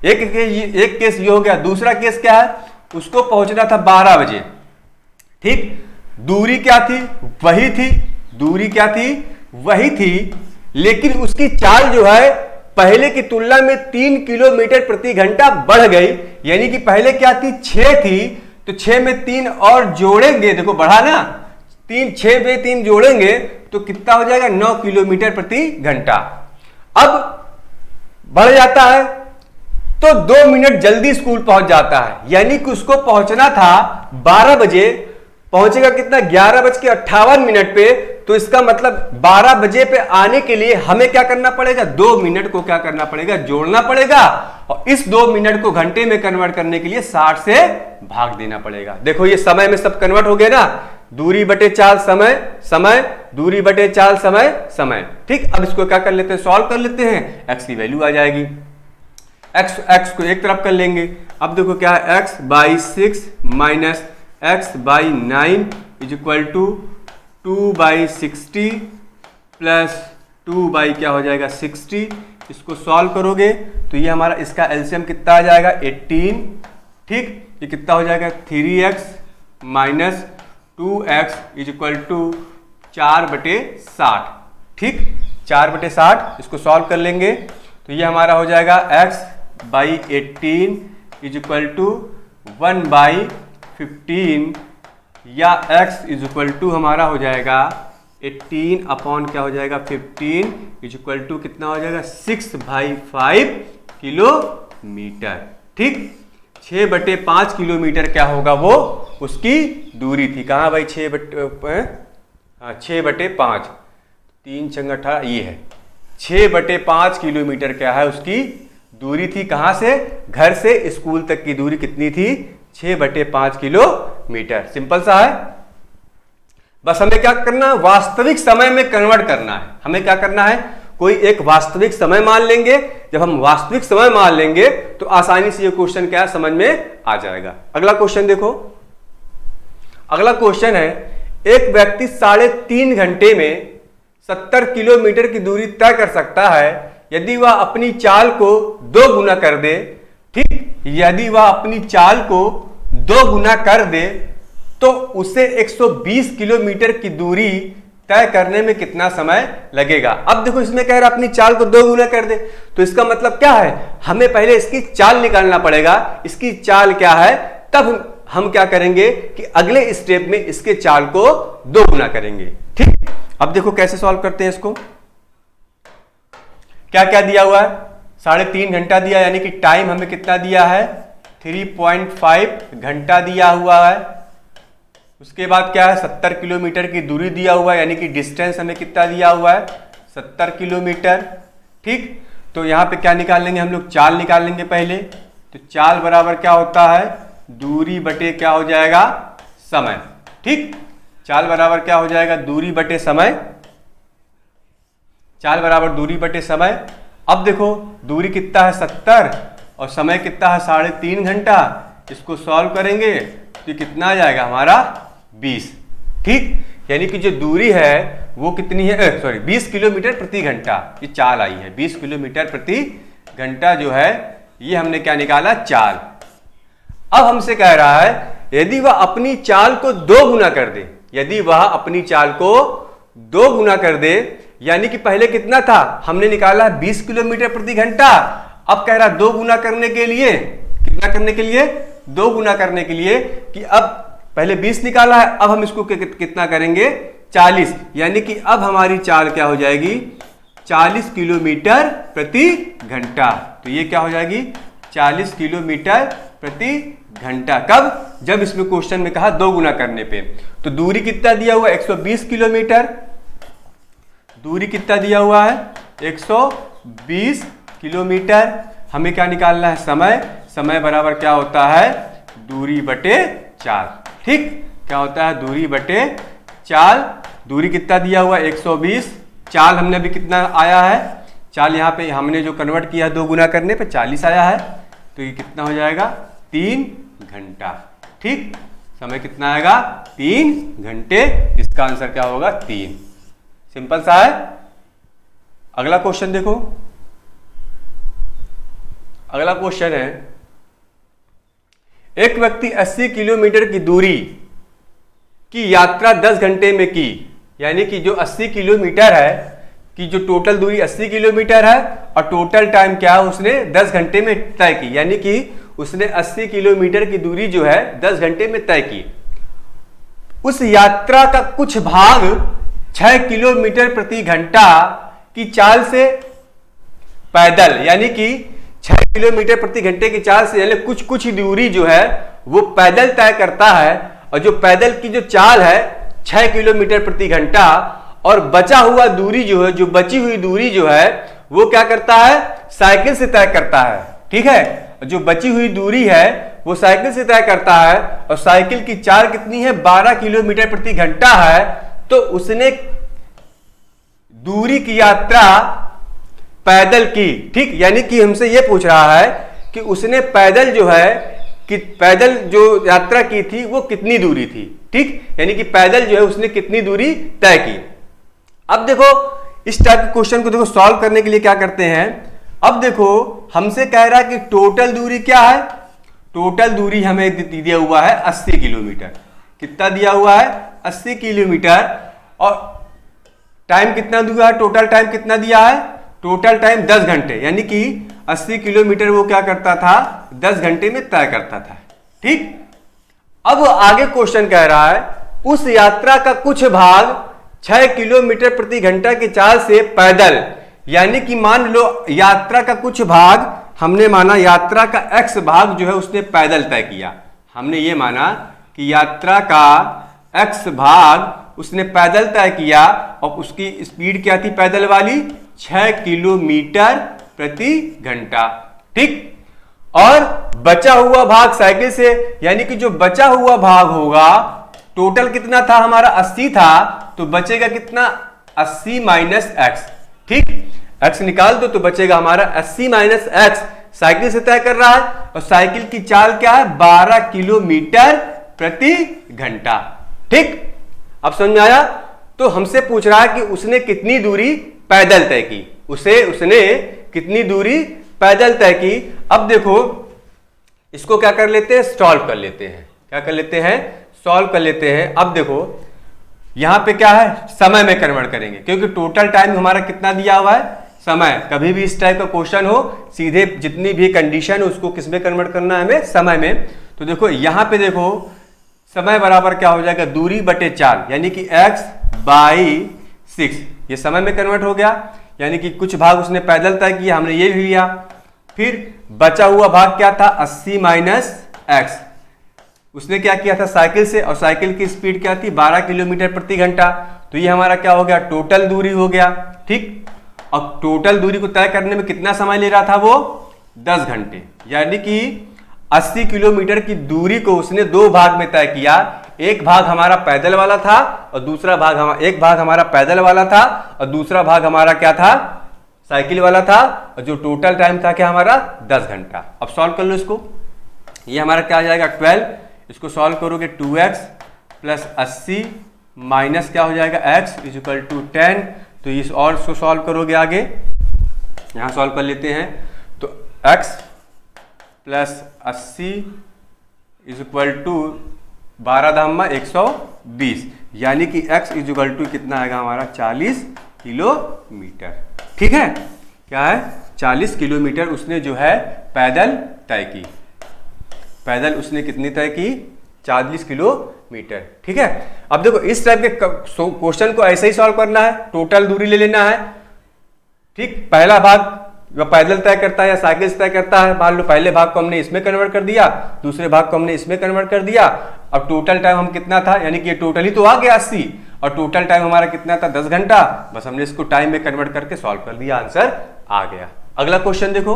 एक केस ये हो गया। दूसरा केस क्या है, उसको पहुंचना था 12 बजे। ठीक, दूरी क्या थी, वही थी, दूरी क्या थी वही थी, लेकिन उसकी चाल जो है पहले की तुलना में 3 किलोमीटर प्रति घंटा बढ़ गई। यानी कि पहले क्या थी 6 थी, तो 6 में 3 और जोड़ेंगे, देखो बढ़ा ना, 6 में 3 जोड़ेंगे तो कितना हो जाएगा 9 किलोमीटर प्रति घंटा। अब बढ़ जाता है तो 2 मिनट जल्दी स्कूल पहुंच जाता है। यानी कि उसको पहुंचना था 12 बजे, पहुंचेगा कितना 11:58 पे, तो इसका मतलब 12 बजे पे आने के लिए हमें क्या करना पड़ेगा, 2 मिनट को क्या करना पड़ेगा, जोड़ना पड़ेगा। और इस 2 मिनट को घंटे में कन्वर्ट करने के लिए 60 से भाग देना पड़ेगा। देखो ये समय में सब कन्वर्ट हो गया ना, दूरी बटे चाल समय, समय, दूरी बटे चाल समय, समय। ठीक, अब इसको क्या कर लेते हैं, सॉल्व कर लेते हैं, x की वैल्यू आ जाएगी। x को एक तरफ कर लेंगे। अब देखो क्या है, x/6 minus x/9 is equal to 2/60 plus 2 क्या हो जाएगा 60। इसको सॉल्व करोगे तो ये हमारा इसका एलसीएम कितना आ जाएगा 18। ठीक, ये कितना हो जाएगा 3x minus 2x is equal to 4/60। ठीक, 4/60, इसको सॉल्व कर लेंगे तो ये हमारा हो जाएगा x/18 इज इक्वल टू 1/15 या x इज इक्वल टू हमारा हो जाएगा 18 अपॉन क्या हो जाएगा 15 इज इक्वल टू कितना हो जाएगा 6/5 किलोमीटर। ठीक, 6/5 किलोमीटर क्या होगा वो उसकी दूरी थी। कहाँ भाई 6/5 3 × 18 ये है 6/5 किलोमीटर क्या है उसकी दूरी थी। कहाँ से? घर से स्कूल तक की दूरी कितनी थी? 6/5 किलोमीटर। सिंपल सा है। बस हमें क्या करना है? वास्तविक समय में कन्वर्ट करना है। हमें क्या करना है? कोई एक वास्तविक समय मान लेंगे। जब हम वास्तविक समय मान लेंगे तो आसानी से ये क्वेश्चन क्या समझ में आ जाएगा। अगला क्वेश्चन देखो। अगला क्वेश्चन है, एक व्यक्ति 3.5 घंटे में 70 किलोमीटर की दूरी तय कर सकता है यदि वह अपनी चाल को 2 गुना कर दे। ठीक, यदि वह अपनी चाल को 2 गुना कर दे तो उसे 120 किलोमीटर की दूरी तय करने में कितना समय लगेगा। अब देखो इसमें कह रहा अपनी चाल को 2 गुना कर दे, तो इसका मतलब क्या है? हमें पहले इसकी चाल निकालना पड़ेगा। इसकी चाल क्या है, तब हम क्या करेंगे कि अगले स्टेप में इसके चाल को 2 गुना करेंगे। ठीक, अब देखो कैसे सॉल्व करते हैं इसको। क्या क्या दिया हुआ है? 3.5 घंटा दिया, यानी कि टाइम हमें कितना दिया है? 3.5 घंटा दिया हुआ है। उसके बाद क्या है? 70 किलोमीटर की दूरी दिया हुआ है, यानी कि डिस्टेंस हमें कितना दिया हुआ है? 70 किलोमीटर। ठीक, तो यहां पे क्या निकाल लेंगे हम लोग? चाल निकाल लेंगे पहले। तो चाल बराबर क्या होता है? दूरी बटे क्या हो जाएगा? समय। ठीक, चाल बराबर क्या हो जाएगा? दूरी बटे समय। चाल बराबर दूरी बटे समय। अब देखो दूरी कितना है? 70 और समय कितना है? 3.5 घंटा। इसको सॉल्व करेंगे तो कितना आ जाएगा हमारा? 20। ठीक, यानी कि जो दूरी है वो कितनी है? 20 किलोमीटर प्रति घंटा। ये चाल आई है 20 किलोमीटर प्रति घंटा जो है ये हमने क्या निकाला? चाल। अब हमसे कह रहा है यदि वह अपनी चाल को 2 गुना कर दे। यदि वह अपनी चाल को 2 गुना कर दे, यानी कि पहले कितना था? हमने निकाला 20 किलोमीटर प्रति घंटा। अब कह रहा 2 गुना करने के लिए, कितना करने के लिए? 2 गुना करने के लिए कि अब पहले 20 निकाला है, अब हम इसको कितना करेंगे? 40। यानी कि अब हमारी चाल क्या हो जाएगी? 40 किलोमीटर प्रति घंटा। तो ये क्या हो जाएगी? 40 किलोमीटर प्रति घंटा। कब? जब इसमें क्वेश्चन में कहा 2 गुना करने पे। तो दूरी कितना दिया हुआ? 120 किलोमीटर। दूरी कितना दिया हुआ है? 120 किलोमीटर। हमें क्या निकालना है? समय। समय बराबर क्या होता है? दूरी बटे चाल। ठीक, क्या होता है? दूरी बटे चाल। दूरी कितना दिया हुआ? 120। चाल हमने अभी कितना आया है? चाल यहाँ पे हमने जो कन्वर्ट किया 2 गुना करने पे 40 आया है। तो ये कितना हो जाएगा? 3 घंटा। ठीक, समय कितना आएगा? 3 घंटे। इसका आंसर क्या होगा? 3। सिंपल सा है। अगला क्वेश्चन देखो। अगला क्वेश्चन है, एक व्यक्ति 80 किलोमीटर की दूरी की यात्रा 10 घंटे में की। यानी कि जो 80 किलोमीटर है कि जो टोटल दूरी 80 किलोमीटर है और टोटल टाइम क्या है उसने 10 घंटे में तय की। यानी कि उसने 80 किलोमीटर की दूरी जो है 10 घंटे में तय की। उस यात्रा का कुछ भाग 6 किलोमीटर प्रति घंटा की चाल से पैदल, यानी कि 6 किलोमीटर प्रति घंटे की चाल से, यानी कुछ ही दूरी जो है वो पैदल तय करता है। और जो पैदल की जो चाल है 6 किलोमीटर प्रति घंटा, और बचा हुआ दूरी जो है, जो बची हुई दूरी जो है वो क्या करता है? साइकिल से तय करता है। ठीक है, जो बची हुई दूरी है वो साइकिल से तय करता है और साइकिल की चाल कितनी है? 12 किलोमीटर प्रति घंटा है। तो उसने दूरी की यात्रा पैदल की। ठीक, यानी कि हमसे यह पूछ रहा है कि उसने पैदल जो है कि पैदल जो यात्रा की थी वो कितनी दूरी थी। ठीक, यानी कि पैदल जो है उसने कितनी दूरी तय की। अब देखो इस टाइप के क्वेश्चन को देखो सॉल्व करने के लिए क्या करते हैं। अब देखो हमसे कह रहा है कि टोटल दूरी क्या है? टोटल दूरी हमें दिया हुआ है 80 किलोमीटर। कितना दिया हुआ है? 80 किलोमीटर। और टाइम कितना दिया है, टोटल टाइम कितना दिया है, टोटल टाइम 10 घंटे, यानी कि 80 किलोमीटर वो क्या करता था, 10 घंटे में तय करता था। ठीक, अब आगे क्वेश्चन कह रहा है उस यात्रा का कुछ भाग 6 किलोमीटर प्रति घंटा की चाल से पैदल, यानी कि मान लो यात्रा का कुछ भाग, हमने माना यात्रा का x भाग जो है उसने पैदल तय किया, हमने ये माना कि यात्रा का x भाग उसने पैदल तय किया और उसकी स्पीड क्या थी पैदल वाली, 6 किलोमीटर प्रति घंटा। ठीक, और बचा हुआ भाग साइकिल से, यानी कि जो बचा हुआ भाग होगा, टोटल कितना था हमारा 80 था, तो बचेगा कितना 80 माइनस एक्स। ठीक, x निकाल दो तो बचेगा हमारा 80 माइनस एक्स, साइकिल से तय कर रहा है और साइकिल की चाल क्या है 12 किलोमीटर प्रति घंटा। ठीक, अब समझ में आया। तो हमसे पूछ रहा है कि उसने कितनी दूरी पैदल तय की, उसने कितनी दूरी पैदल तय की। अब देखो इसको क्या कर लेते हैं, सॉल्व कर लेते हैं, क्या कर लेते हैं, सॉल्व कर लेते हैं। अब देखो यहां पे क्या है, समय में कन्वर्ट करेंगे, क्योंकि टोटल टाइम हमारा कितना दिया हुआ है, समय। कभी भी इस टाइप का क्वेश्चन हो, सीधे जितनी भी कंडीशन है उसको किस में कन्वर्ट करना है, हमें समय में। तो देखो यहां पे देखो समय बराबर क्या हो जाएगा, दूरी बटे चाल, यानी कि x बाई 6, ये समय में कन्वर्ट हो गया, यानी कि कुछ भाग उसने पैदल तय किया, हमने ये भी लिया। फिर बचा हुआ भाग क्या था 80 माइनस एक्स, उसने क्या किया था साइकिल से, और साइकिल की स्पीड क्या थी 12 किलोमीटर प्रति घंटा, तो ये हमारा क्या हो गया, टोटल दूरी हो गया। ठीक, और टोटल दूरी को तय करने में कितना समय ले रहा था वो, 10 घंटे, यानी कि 80 किलोमीटर की दूरी को उसने दो भाग में तय किया, एक भाग हमारा पैदल वाला था और दूसरा भाग एक भाग हमारा पैदल वाला था और दूसरा भाग हमारा क्या था, साइकिल वाला था, और जो टोटल टाइम था क्या हमारा 10 घंटा। अब सॉल्व कर लो इसको, ये हमारा क्या आ जाएगा 12, इसको सॉल्व करोगे 2x प्लस 80 माइनस क्या हो जाएगा x इज इक्वल टू 10, तो इस और इसको सॉल्व करोगे आगे, यहां सॉल्व कर लेते हैं, तो x plus 80 is equal to 12 धामा 120, यानी कि x इज इक्वल टू कितना आएगा हमारा 40 किलोमीटर। ठीक है, क्या है 40 किलोमीटर उसने जो है पैदल तय की, पैदल उसने कितनी तय की 40 किलोमीटर। ठीक है, अब देखो इस टाइप के क्वेश्चन को ऐसे ही सॉल्व करना है, टोटल दूरी ले लेना है। ठीक, पहला भाग वह पैदल तय करता है या साइकिल से तय करता है, मान लो पहले भाग को हमने इसमें कन्वर्ट कर दिया, दूसरे भाग को हमने इसमें कन्वर्ट कर दिया। अब टोटल टाइम हम कितना था, यानी कि ये टोटल ही तो आ गया 80, और टोटल टाइम हमारा कितना था 10 घंटा, बस हमने इसको टाइम में कन्वर्ट करके सॉल्व कर दिया, आंसर आ गया। अगला क्वेश्चन देखो,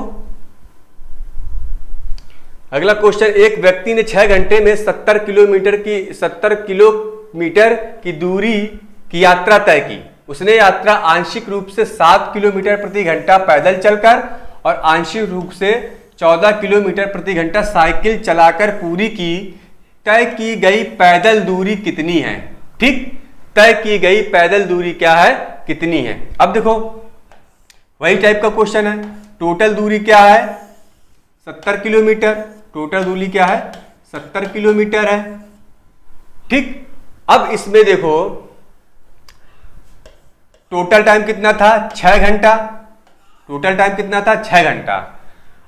अगला क्वेश्चन, एक व्यक्ति ने 6 घंटे में 70 किलोमीटर की दूरी की यात्रा तय की। उसने यात्रा आंशिक रूप से 7 किलोमीटर प्रति घंटा पैदल चलकर और आंशिक रूप से 14 किलोमीटर प्रति घंटा साइकिल चलाकर पूरी की। तय की गई पैदल दूरी कितनी है? ठीक, तय की गई पैदल दूरी क्या है, कितनी है? अब देखो वही टाइप का क्वेश्चन है, टोटल दूरी क्या है 70 किलोमीटर, टोटल दूरी क्या है 70 किलोमीटर है। ठीक, अब इसमें देखो टोटल टाइम कितना था 6 घंटा, टोटल टाइम कितना था 6 घंटा।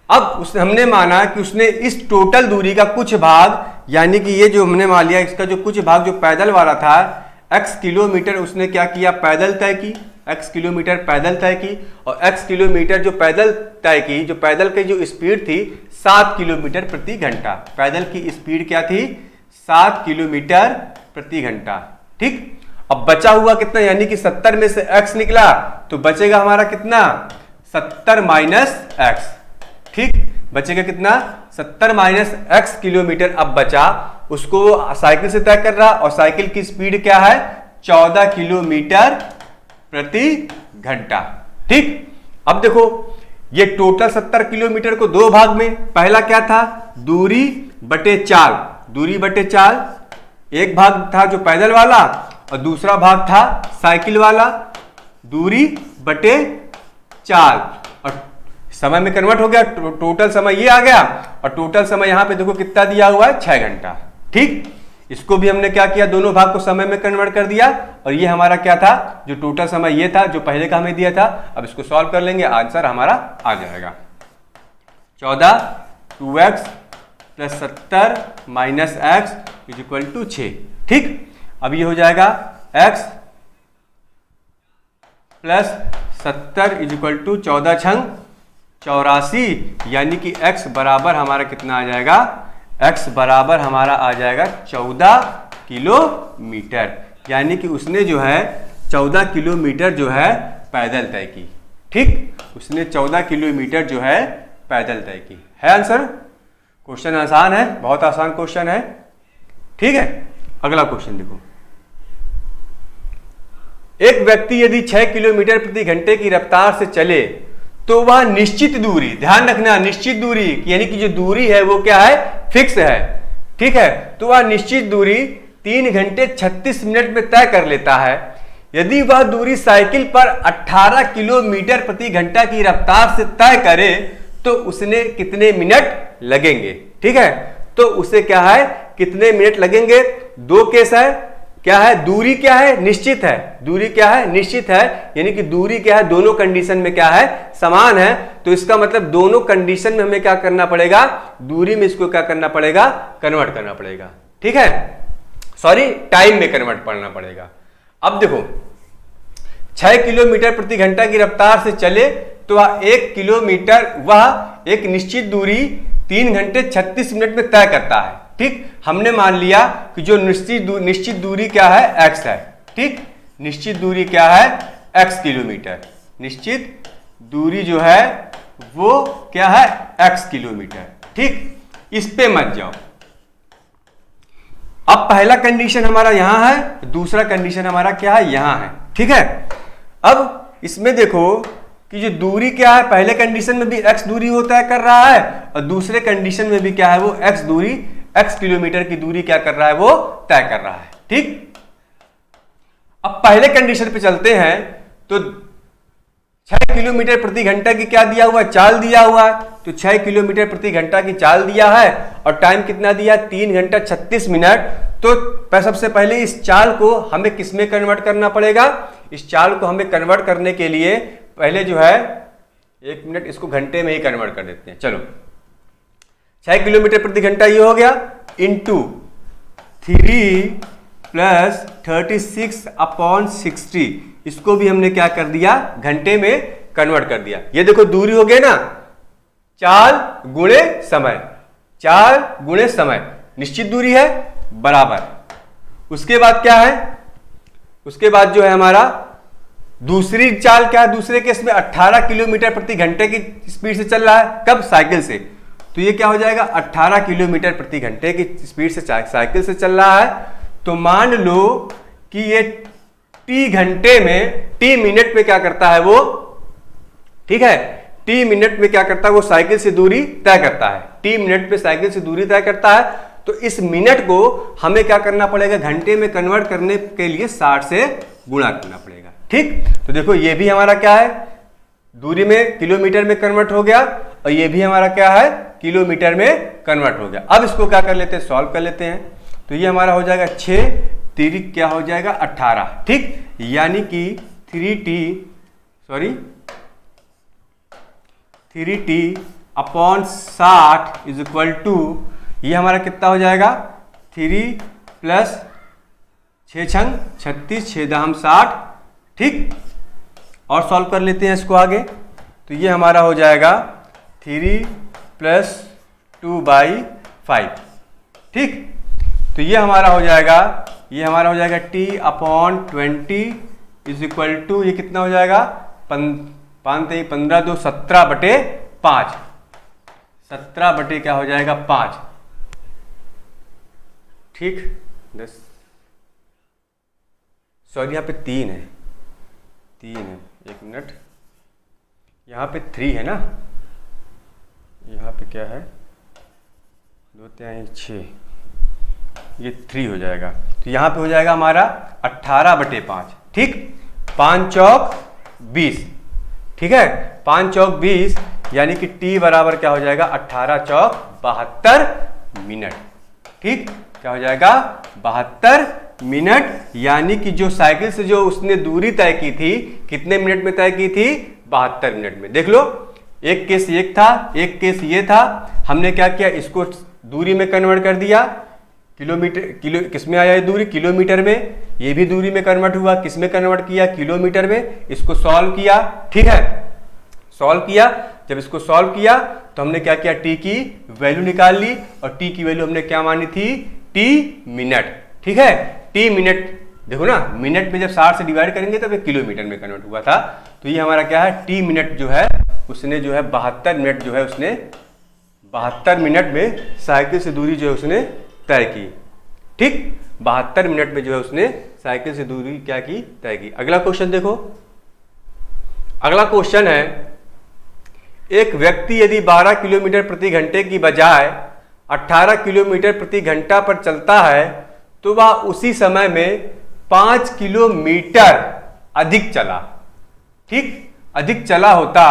अब हमने माना कि उसने इस टोटल दूरी का कुछ भाग, यानी कि ये जो हमने मान लिया इसका जो कुछ भाग जो पैदल वाला था x किलोमीटर, उसने क्या किया पैदल तय की, x किलोमीटर पैदल तय की, और x किलोमीटर जो पैदल तय की, जो पैदल की जो स्पीड थी 7 किलोमीटर प्रति घंटा, पैदल की स्पीड क्या थी 7 किलोमीटर प्रति घंटा। ठीक, अब बचा हुआ कितना, यानी कि 70 में से x निकला तो बचेगा हमारा कितना 70 माइनस एक्स। ठीक, बचेगा कितना 70 माइनस एक्स किलोमीटर अब बचा, उसको साइकिल से तय कर रहा और साइकिल की स्पीड क्या है 14 किलोमीटर प्रति घंटा। ठीक, अब देखो ये टोटल 70 किलोमीटर को दो भाग में, पहला क्या था दूरी बटे चाल, दूरी बटे चाल, एक भाग था जो पैदल वाला और दूसरा भाग था साइकिल वाला, दूरी बटे चाल, और समय में कन्वर्ट हो गया, टोटल समय ये आ गया, और टोटल समय यहां पे देखो कितना दिया हुआ है 6 घंटा। ठीक, इसको भी हमने क्या किया, दोनों भाग को समय में कन्वर्ट कर दिया, और ये हमारा क्या था, जो टोटल समय ये था जो पहले का हमें दिया था। अब इसको सॉल्व कर लेंगे, आंसर हमारा आ जाएगा 14 2x plus 70 minus x is equal to 6। ठीक, अब ये हो जाएगा x plus 70 is equal to 14 छंग 84, यानी कि x बराबर हमारा कितना आ जाएगा, x बराबर हमारा आ जाएगा 14 किलोमीटर, यानी कि उसने जो है 14 किलोमीटर जो है पैदल तय की। ठीक, उसने 14 किलोमीटर जो है पैदल तय की। है आंसर? क्वेश्चन आसान है, बहुत आसान क्वेश्चन है। ठीक है, अगला क्वेश्चन देखो। एक व्यक्ति यदि 6 किलोमीटर प्रति घंटे की रफ्तार से चले तो वह निश्चित दूरी, ध्यान रखना निश्चित दूरी, यानी कि जो दूरी है वो क्या है, फिक्स है। ठीक है, तो वह निश्चित दूरी 3 घंटे 36 मिनट में तय कर लेता है। यदि वह दूरी साइकिल पर 18 किलोमीटर प्रति घंटा की रफ्तार से तय करे तो उसने कितने मिनट लगेंगे। ठीक है, तो उसे क्या है, कितने मिनट लगेंगे। दो केस है, क्या है, दूरी क्या है, निश्चित है, दूरी क्या है, निश्चित है, यानी कि दूरी क्या है, दोनों कंडीशन में क्या है, समान है। तो इसका मतलब दोनों कंडीशन में हमें क्या करना पड़ेगा, दूरी में इसको क्या करना पड़ेगा, कन्वर्ट करना पड़ेगा। ठीक है, सॉरी टाइम में कन्वर्ट करना पड़ेगा। अब देखो 6 किलोमीटर प्रति घंटा की रफ्तार से चले तो वह 1 किलोमीटर, वह एक निश्चित दूरी 3 घंटे 36 मिनट में तय करता है। ठीक, हमने मान लिया कि जो निश्चित दूरी क्या है, x है। ठीक, निश्चित दूरी क्या है, x किलोमीटर, निश्चित दूरी जो है वो क्या है, x किलोमीटर। ठीक, इस पे मत जाओ। अब पहला कंडीशन हमारा यहां है, दूसरा कंडीशन हमारा क्या है, यहां है। ठीक है, अब इसमें देखो कि जो दूरी क्या है, पहले कंडीशन में भी x दूरी वो तय कर रहा है, और दूसरे कंडीशन में भी क्या है, वो x दूरी, x किलोमीटर की दूरी क्या कर रहा है, वो तय कर रहा है। ठीक, अब पहले कंडीशन पे चलते हैं। तो 6 किलोमीटर प्रति घंटा की क्या दिया हुआ, चाल दिया हुआ है। तो 6 किलोमीटर प्रति घंटा की चाल दिया है और टाइम कितना दिया, 3 घंटा 36 मिनट। तो सबसे पहले इस चाल को हमें किसमें कन्वर्ट करना पड़ेगा, इस चाल को हमें कन्वर्ट करने के लिए पहले जो है 1 मिनट इसको घंटे में ही कन्वर्ट कर देते हैं। चलो 6 किलोमीटर प्रति घंटा ये हो गया, इंटू 3 प्लस 36/60, इसको भी हमने क्या कर दिया, घंटे में कन्वर्ट कर दिया। ये देखो दूरी हो गया ना, चाल गुणे समय, चाल गुणे समय, निश्चित दूरी है बराबर। उसके बाद क्या है, उसके बाद जो है हमारा दूसरी चाल क्या है, दूसरे केस में 18 किलोमीटर प्रति घंटे की स्पीड से चल रहा है, कब, साइकिल से। तो ये क्या हो जाएगा, 18 किलोमीटर प्रति घंटे की स्पीड से साइकिल से चल रहा है। तो मान लो कि ये t घंटे में, t मिनट में क्या करता है वो, ठीक है, t मिनट में क्या करता है वो, साइकिल से दूरी तय करता है। t मिनट पे साइकिल से दूरी तय करता है। तो इस मिनट को हमें क्या करना पड़ेगा, घंटे में कन्वर्ट करने के लिए 60 से गुणा करना पड़ेगा। ठीक, तो देखो ये भी हमारा क्या है, दूरी में किलोमीटर में कन्वर्ट हो गया, और ये भी हमारा क्या है, किलोमीटर में कन्वर्ट हो गया। अब इसको क्या कर लेते हैं, सॉल्व कर लेते हैं। तो ये हमारा हो जाएगा 6 3 क्या हो जाएगा 18। ठीक, यानी कि 3t/60 इज इक्वल टू, ये हमारा कितना हो जाएगा, 3 प्लस 6 छंग 36, 6 दाम 60। ठीक, और सॉल्व कर लेते हैं इसको आगे। तो ये हमारा हो जाएगा 3 प्लस 2/5। ठीक, तो ये हमारा हो जाएगा, ये हमारा हो जाएगा t/20 इज इक्वल टू, ये कितना हो जाएगा, 15 2 17/5, 17 क्या हो जाएगा 5। ठीक, 10, सॉरी यहाँ पे 3 है, 1 मिनट, यहाँ पे 3 है ना, यहाँ पे क्या है, 2 3 6, ये 3 हो जाएगा। तो यहाँ पे हो जाएगा हमारा 18/5। ठीक, 5 चौक 20। ठीक है, 5 चौक 20, यानी कि t बराबर क्या हो जाएगा, 18 चौक 72 मिनट। ठीक, क्या हो जाएगा 72 मिनट। यानी कि जो साइकिल से जो उसने दूरी तय की थी कितने मिनट में तय की थी 72 मिनट में। देख लो, एक केस एक था, एक केस ये था। हमने क्या किया, इसको दूरी में कन्वर्ट कर दिया, किलोमीटर, किसमें आया ये दूरी, किलोमीटर में। ये भी दूरी में कन्वर्ट हुआ, किसमें कन्वर्ट किया, किलोमीटर में। इसको सॉल्व किया, ठीक है, सॉल्व किया। जब इसको सॉल्व किया तो हमने क्या किया, टी की वैल्यू निकाल ली, और टी की वैल्यू हमने क्या मानी थी, टी मिनट, ठीक है। टी मिनट, देखो ना, मिनट में जब 60 से डिवाइड करेंगे तब ये किलोमीटर में कन्वर्ट हुआ था। तो ये हमारा क्या है, टी मिनट जो है उसने जो है 72 मिनट जो है उसने 72 मिनट में साइकिल से दूरी जो है उसने तय की, ठीक। 72 मिनट में जो है उसने साइकिल से दूरी क्या की, तय की। अगला क्वेश्चन देखो, अगला क्वेश्चन है, एक व्यक्ति यदि 12 किलोमीटर प्रति घंटे की बजाय 18 किलोमीटर प्रति घंटा पर चलता है तो वह उसी समय में 5 किलोमीटर अधिक चला, ठीक, अधिक चला होता,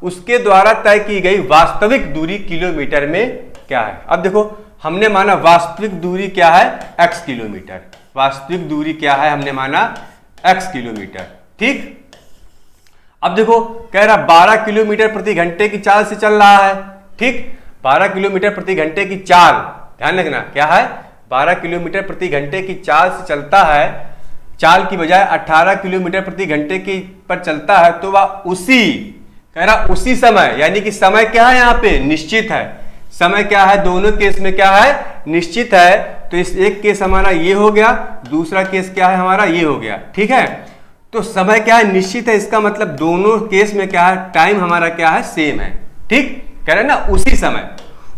उसके द्वारा तय की गई वास्तविक दूरी किलोमीटर में क्या है। अब देखो, हमने माना वास्तविक दूरी क्या है, x किलोमीटर। वास्तविक दूरी क्या है, हमने माना x किलोमीटर, ठीक। अब देखो, कह रहा 12 किलोमीटर प्रति घंटे की चाल से चल रहा है, ठीक। 12 किलोमीटर प्रति घंटे की चाल, ध्यान रखना क्या है, 12 किलोमीटर प्रति घंटे की चाल से चलता है, चाल की बजाय 18 किलोमीटर प्रति घंटे की पर चलता है, तो वह उसी, कह रहा उसी समय, यानी कि समय क्या है यहाँ पे, निश्चित है। समय क्या है, दोनों केस में क्या है, निश्चित है। तो इस एक केस हमारा ये हो गया, दूसरा केस क्या है हमारा, ये हो गया, ठीक है। तो समय क्या है, निश्चित है, इसका मतलब दोनों केस में क्या है, टाइम हमारा क्या है, सेम है, ठीक। कह रहे हैं ना उसी समय,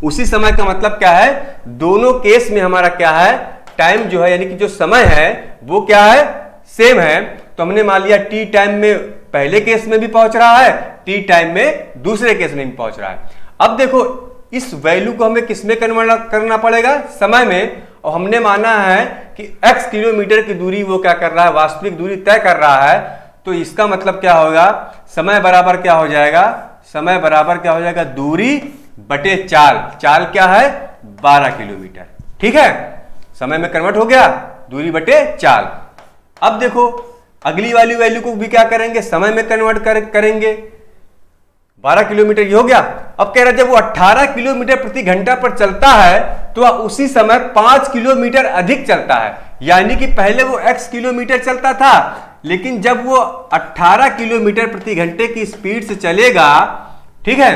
उसी समय का मतलब क्या है, दोनों केस में हमारा क्या है, टाइम जो है, यानी कि जो समय है वो क्या है, सेम है। तो हमने मान लिया टी टाइम में पहले केस में भी पहुंच रहा है, टी टाइम में दूसरे केस में भी पहुंच रहा है। अब देखो, इस वैल्यू को हमें किसमें कन्वर्ट करना पड़ेगा, समय में। और हमने माना है कि x किलोमीटर की दूरी वो क्या कर रहा है, वास्तविक दूरी तय कर रहा है। तो इसका मतलब क्या होगा, समय बराबर क्या हो जाएगा, समय बराबर क्या हो जाएगा, दूरी बटे चाल। चाल क्या है, 12 किलोमीटर, ठीक है। समय में कन्वर्ट हो गया, दूरी बटे चाल। अब देखो, अगली वाली वैल्यू को भी क्या करेंगे, समय में कन्वर्ट करेंगे। 12 किलोमीटर ये हो गया। अब कह रहा है जब वो 18 किलोमीटर प्रति घंटा पर चलता है तो वह उसी समय 5 किलोमीटर अधिक चलता है। यानी कि पहले वो x किलोमीटर चलता था, लेकिन जब वो 18 किलोमीटर प्रति घंटे की स्पीड से चलेगा, ठीक है,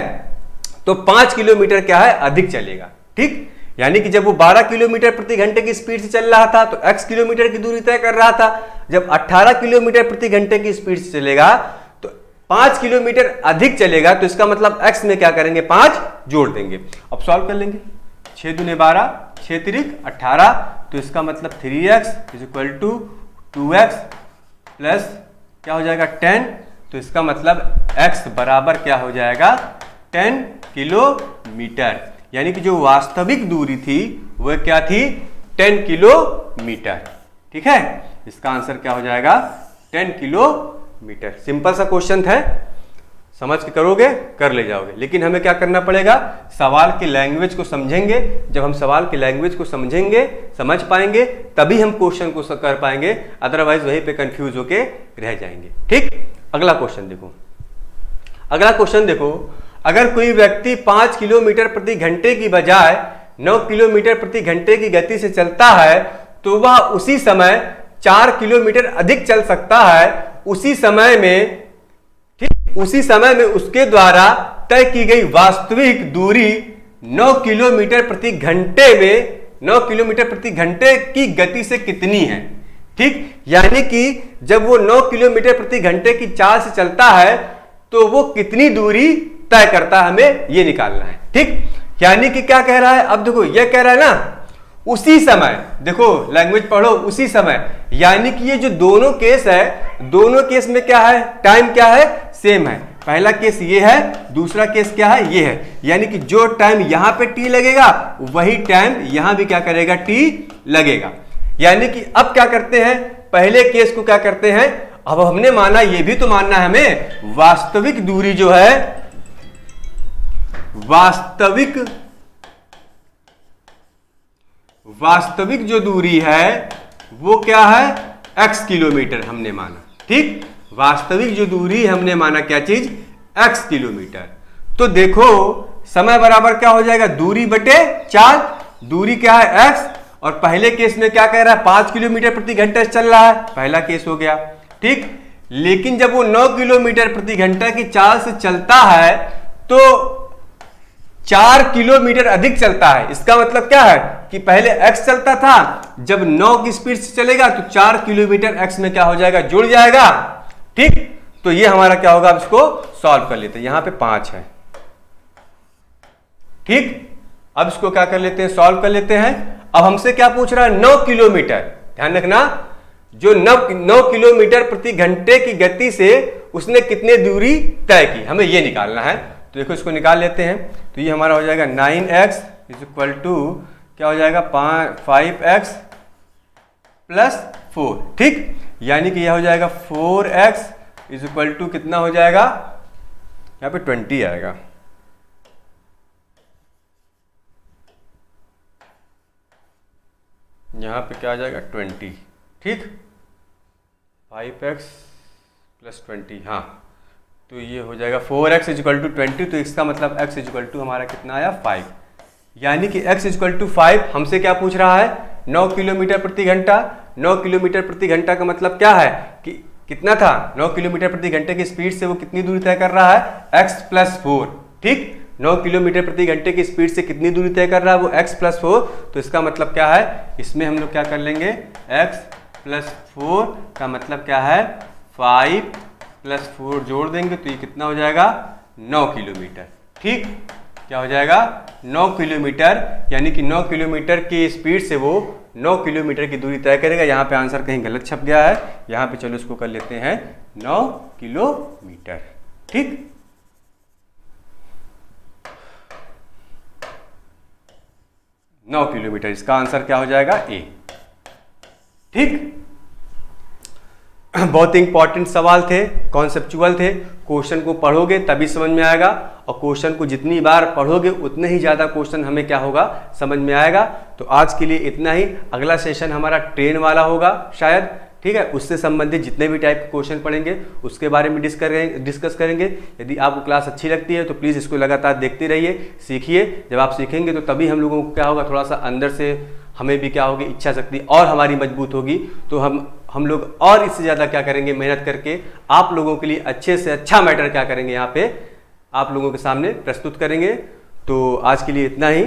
तो 5 किलोमीटर क्या है, अधिक चलेगा, ठीक। यानी कि जब वो 12 किलोमीटर प्रति घंटे की स्पीड से चल रहा था तो x किलोमीटर की दूरी तय कर रहा था। जब 18 किलोमीटर प्रति घंटे की स्पीड से चलेगा तो 5 किलोमीटर अधिक चलेगा, तो इसका मतलब x में क्या करेंगे, 5 जोड़ देंगे। अब सॉल्व कर लेंगे, 6 दूने 12, 6 तिरिक 18, तो इसका मतलब 3x = 2x प्लस क्या हो जाएगा 10, तो इसका मतलब x बराबर क्या हो जाएगा 10 किलोमीटर। यानी कि जो वास्तविक दूरी थी वह क्या थी, 10 किलोमीटर, ठीक है। इसका आंसर क्या हो जाएगा, 10 किलोमीटर। सिंपल सा क्वेश्चन था, समझ के करोगे कर ले जाओगे। लेकिन हमें क्या करना पड़ेगा, सवाल की लैंग्वेज को समझेंगे। जब हम सवाल की लैंग्वेज को समझेंगे, समझ पाएंगे, तभी हम क्वेश्चन को कर पाएंगे, अदरवाइज वहीं पे कंफ्यूज होके रह जाएंगे, ठीक। अगला क्वेश्चन देखो, अगला क्वेश्चन देखो, अगर कोई व्यक्ति 5 किलोमीटर प्रति घंटे की बजाय 9 किलोमीटर प्रति घंटे की गति से चलता है तो वह उसी समय 4 किलोमीटर अधिक चल सकता है। उसी समय में, ठीक, उसी समय में उसके द्वारा तय की गई वास्तविक दूरी 9 किलोमीटर प्रति घंटे में 9 किलोमीटर प्रति घंटे की गति से कितनी है, ठीक। यानी कि जब वो 9 किलोमीटर प्रति घंटे की चाल से चलता है तो वो कितनी दूरी तय करता है, हमें ये निकालना है, ठीक। यानी कि क्या कह रहा है, अब देखो ये कह रहा है ना उसी समय, देखो लैंग्वेज पढ़ो, उसी समय। यानी कि ये जो दोनों केस है, दोनों केस में क्या है, टाइम क्या है, सेम है। पहला केस ये है, दूसरा केस क्या है, ये है। यानी कि जो टाइम यहां पे टी लगेगा वही टाइम यहां भी क्या करेगा, टी लगेगा। यानी कि अब क्या करते हैं, पहले केस को क्या करते हैं, अब हमने माना, ये भी तो मानना है हमें, वास्तविक दूरी जो है, वास्तविक वास्तविक जो दूरी है वो क्या है, x किलोमीटर हमने माना। ठीक, वास्तविक जो दूरी हमने माना क्या चीज, x किलोमीटर। तो देखो समय बराबर क्या हो जाएगा, दूरी बटे 4। दूरी क्या है x, और पहले केस में क्या कह रहा है 5 किलोमीटर प्रति घंटा चल रहा है, पहला केस हो गया। ठीक, लेकिन जब वो 9 किलोमीटर प्रति घंटा की चाल से चलता है तो 4 किलोमीटर अधिक चलता है। इसका मतलब क्या है कि पहले x चलता था, जब 9 की स्पीड से चलेगा तो 4 किलोमीटर x में क्या हो जाएगा, जुड़ जाएगा। ठीक, तो ये हमारा क्या होगा, अब इसको सॉल्व कर लेते हैं। यहां पे 5 है। ठीक, अब इसको क्या कर लेते हैं, सॉल्व कर लेते हैं। अब हमसे क्या पूछ रहा है, 9 किलोमीटर। ध्यान रखना, जो 9 किलोमीटर प्रति घंटे की गति से उसने कितने दूरी तय की, हमें ये निकालना है। तो देखो इसको निकाल लेते हैं। तो ये हमारा हो जाएगा 9x इज इक्वल टू क्या हो जाएगा 5x प्लस 4। ठीक, यानी कि यह हो जाएगा 4x इज इक्वल टू कितना हो जाएगा, यहाँ पे 20 आएगा। यहाँ पे क्या आ जाएगा 20। ठीक, 5x प्लस 20, हाँ, तो ये हो जाएगा 4x इजिकल टू 20। तो इसका मतलब x इजिकल टू हमारा कितना आया 5, यानी कि x इजिकल टू 5। हमसे क्या पूछ रहा है, 9 किलोमीटर प्रति घंटा। 9 किलोमीटर प्रति घंटा का मतलब क्या है कि कितना था, 9 किलोमीटर प्रति घंटे की स्पीड से वो कितनी दूरी तय कर रहा है, x प्लस 4। ठीक, 9 किलोमीटर प्रति घंटे की स्पीड से कितनी दूरी तय कर रहा है, वो x प्लस 4। तो इसका मतलब क्या है, इसमें हम लोग क्या कर लेंगे, x प्लस 4 का मतलब क्या है 5 प्लस 4 जोड़ देंगे तो ये कितना हो जाएगा 9 किलोमीटर। ठीक, क्या हो जाएगा 9 किलोमीटर, यानी कि 9 किलोमीटर की स्पीड से वो 9 किलोमीटर की दूरी तय करेगा। यहाँ पे आंसर कहीं गलत छप गया है, यहाँ पे चलो इसको कर लेते हैं 9 किलोमीटर। ठीक, नौ किलोमीटर, इसका आंसर क्या हो जाएगा ए। ठीक, बहुत इंपॉर्टेंट सवाल थे, कॉन्सेप्चुअल थे। क्वेश्चन को पढ़ोगे तभी समझ में आएगा, और क्वेश्चन को जितनी बार पढ़ोगे उतने ही ज़्यादा क्वेश्चन हमें क्या होगा, समझ में आएगा। तो आज के लिए इतना ही। अगला सेशन हमारा ट्रेन वाला होगा शायद। ठीक है, उससे संबंधित जितने भी टाइप के क्वेश्चन पढ़ेंगे उसके बारे में डिस्कस करेंगे। यदि आपको क्लास अच्छी लगती है तो प्लीज़ इसको लगातार देखते रहिए, सीखिए। जब आप सीखेंगे तो तभी हम लोगों को क्या होगा, थोड़ा सा अंदर से हमें भी क्या होगी, इच्छा शक्ति और हमारी मजबूत होगी। तो हम लोग और इससे ज़्यादा क्या करेंगे, मेहनत करके आप लोगों के लिए अच्छे से अच्छा मैटर क्या करेंगे, यहाँ पे आप लोगों के सामने प्रस्तुत करेंगे। तो आज के लिए इतना ही।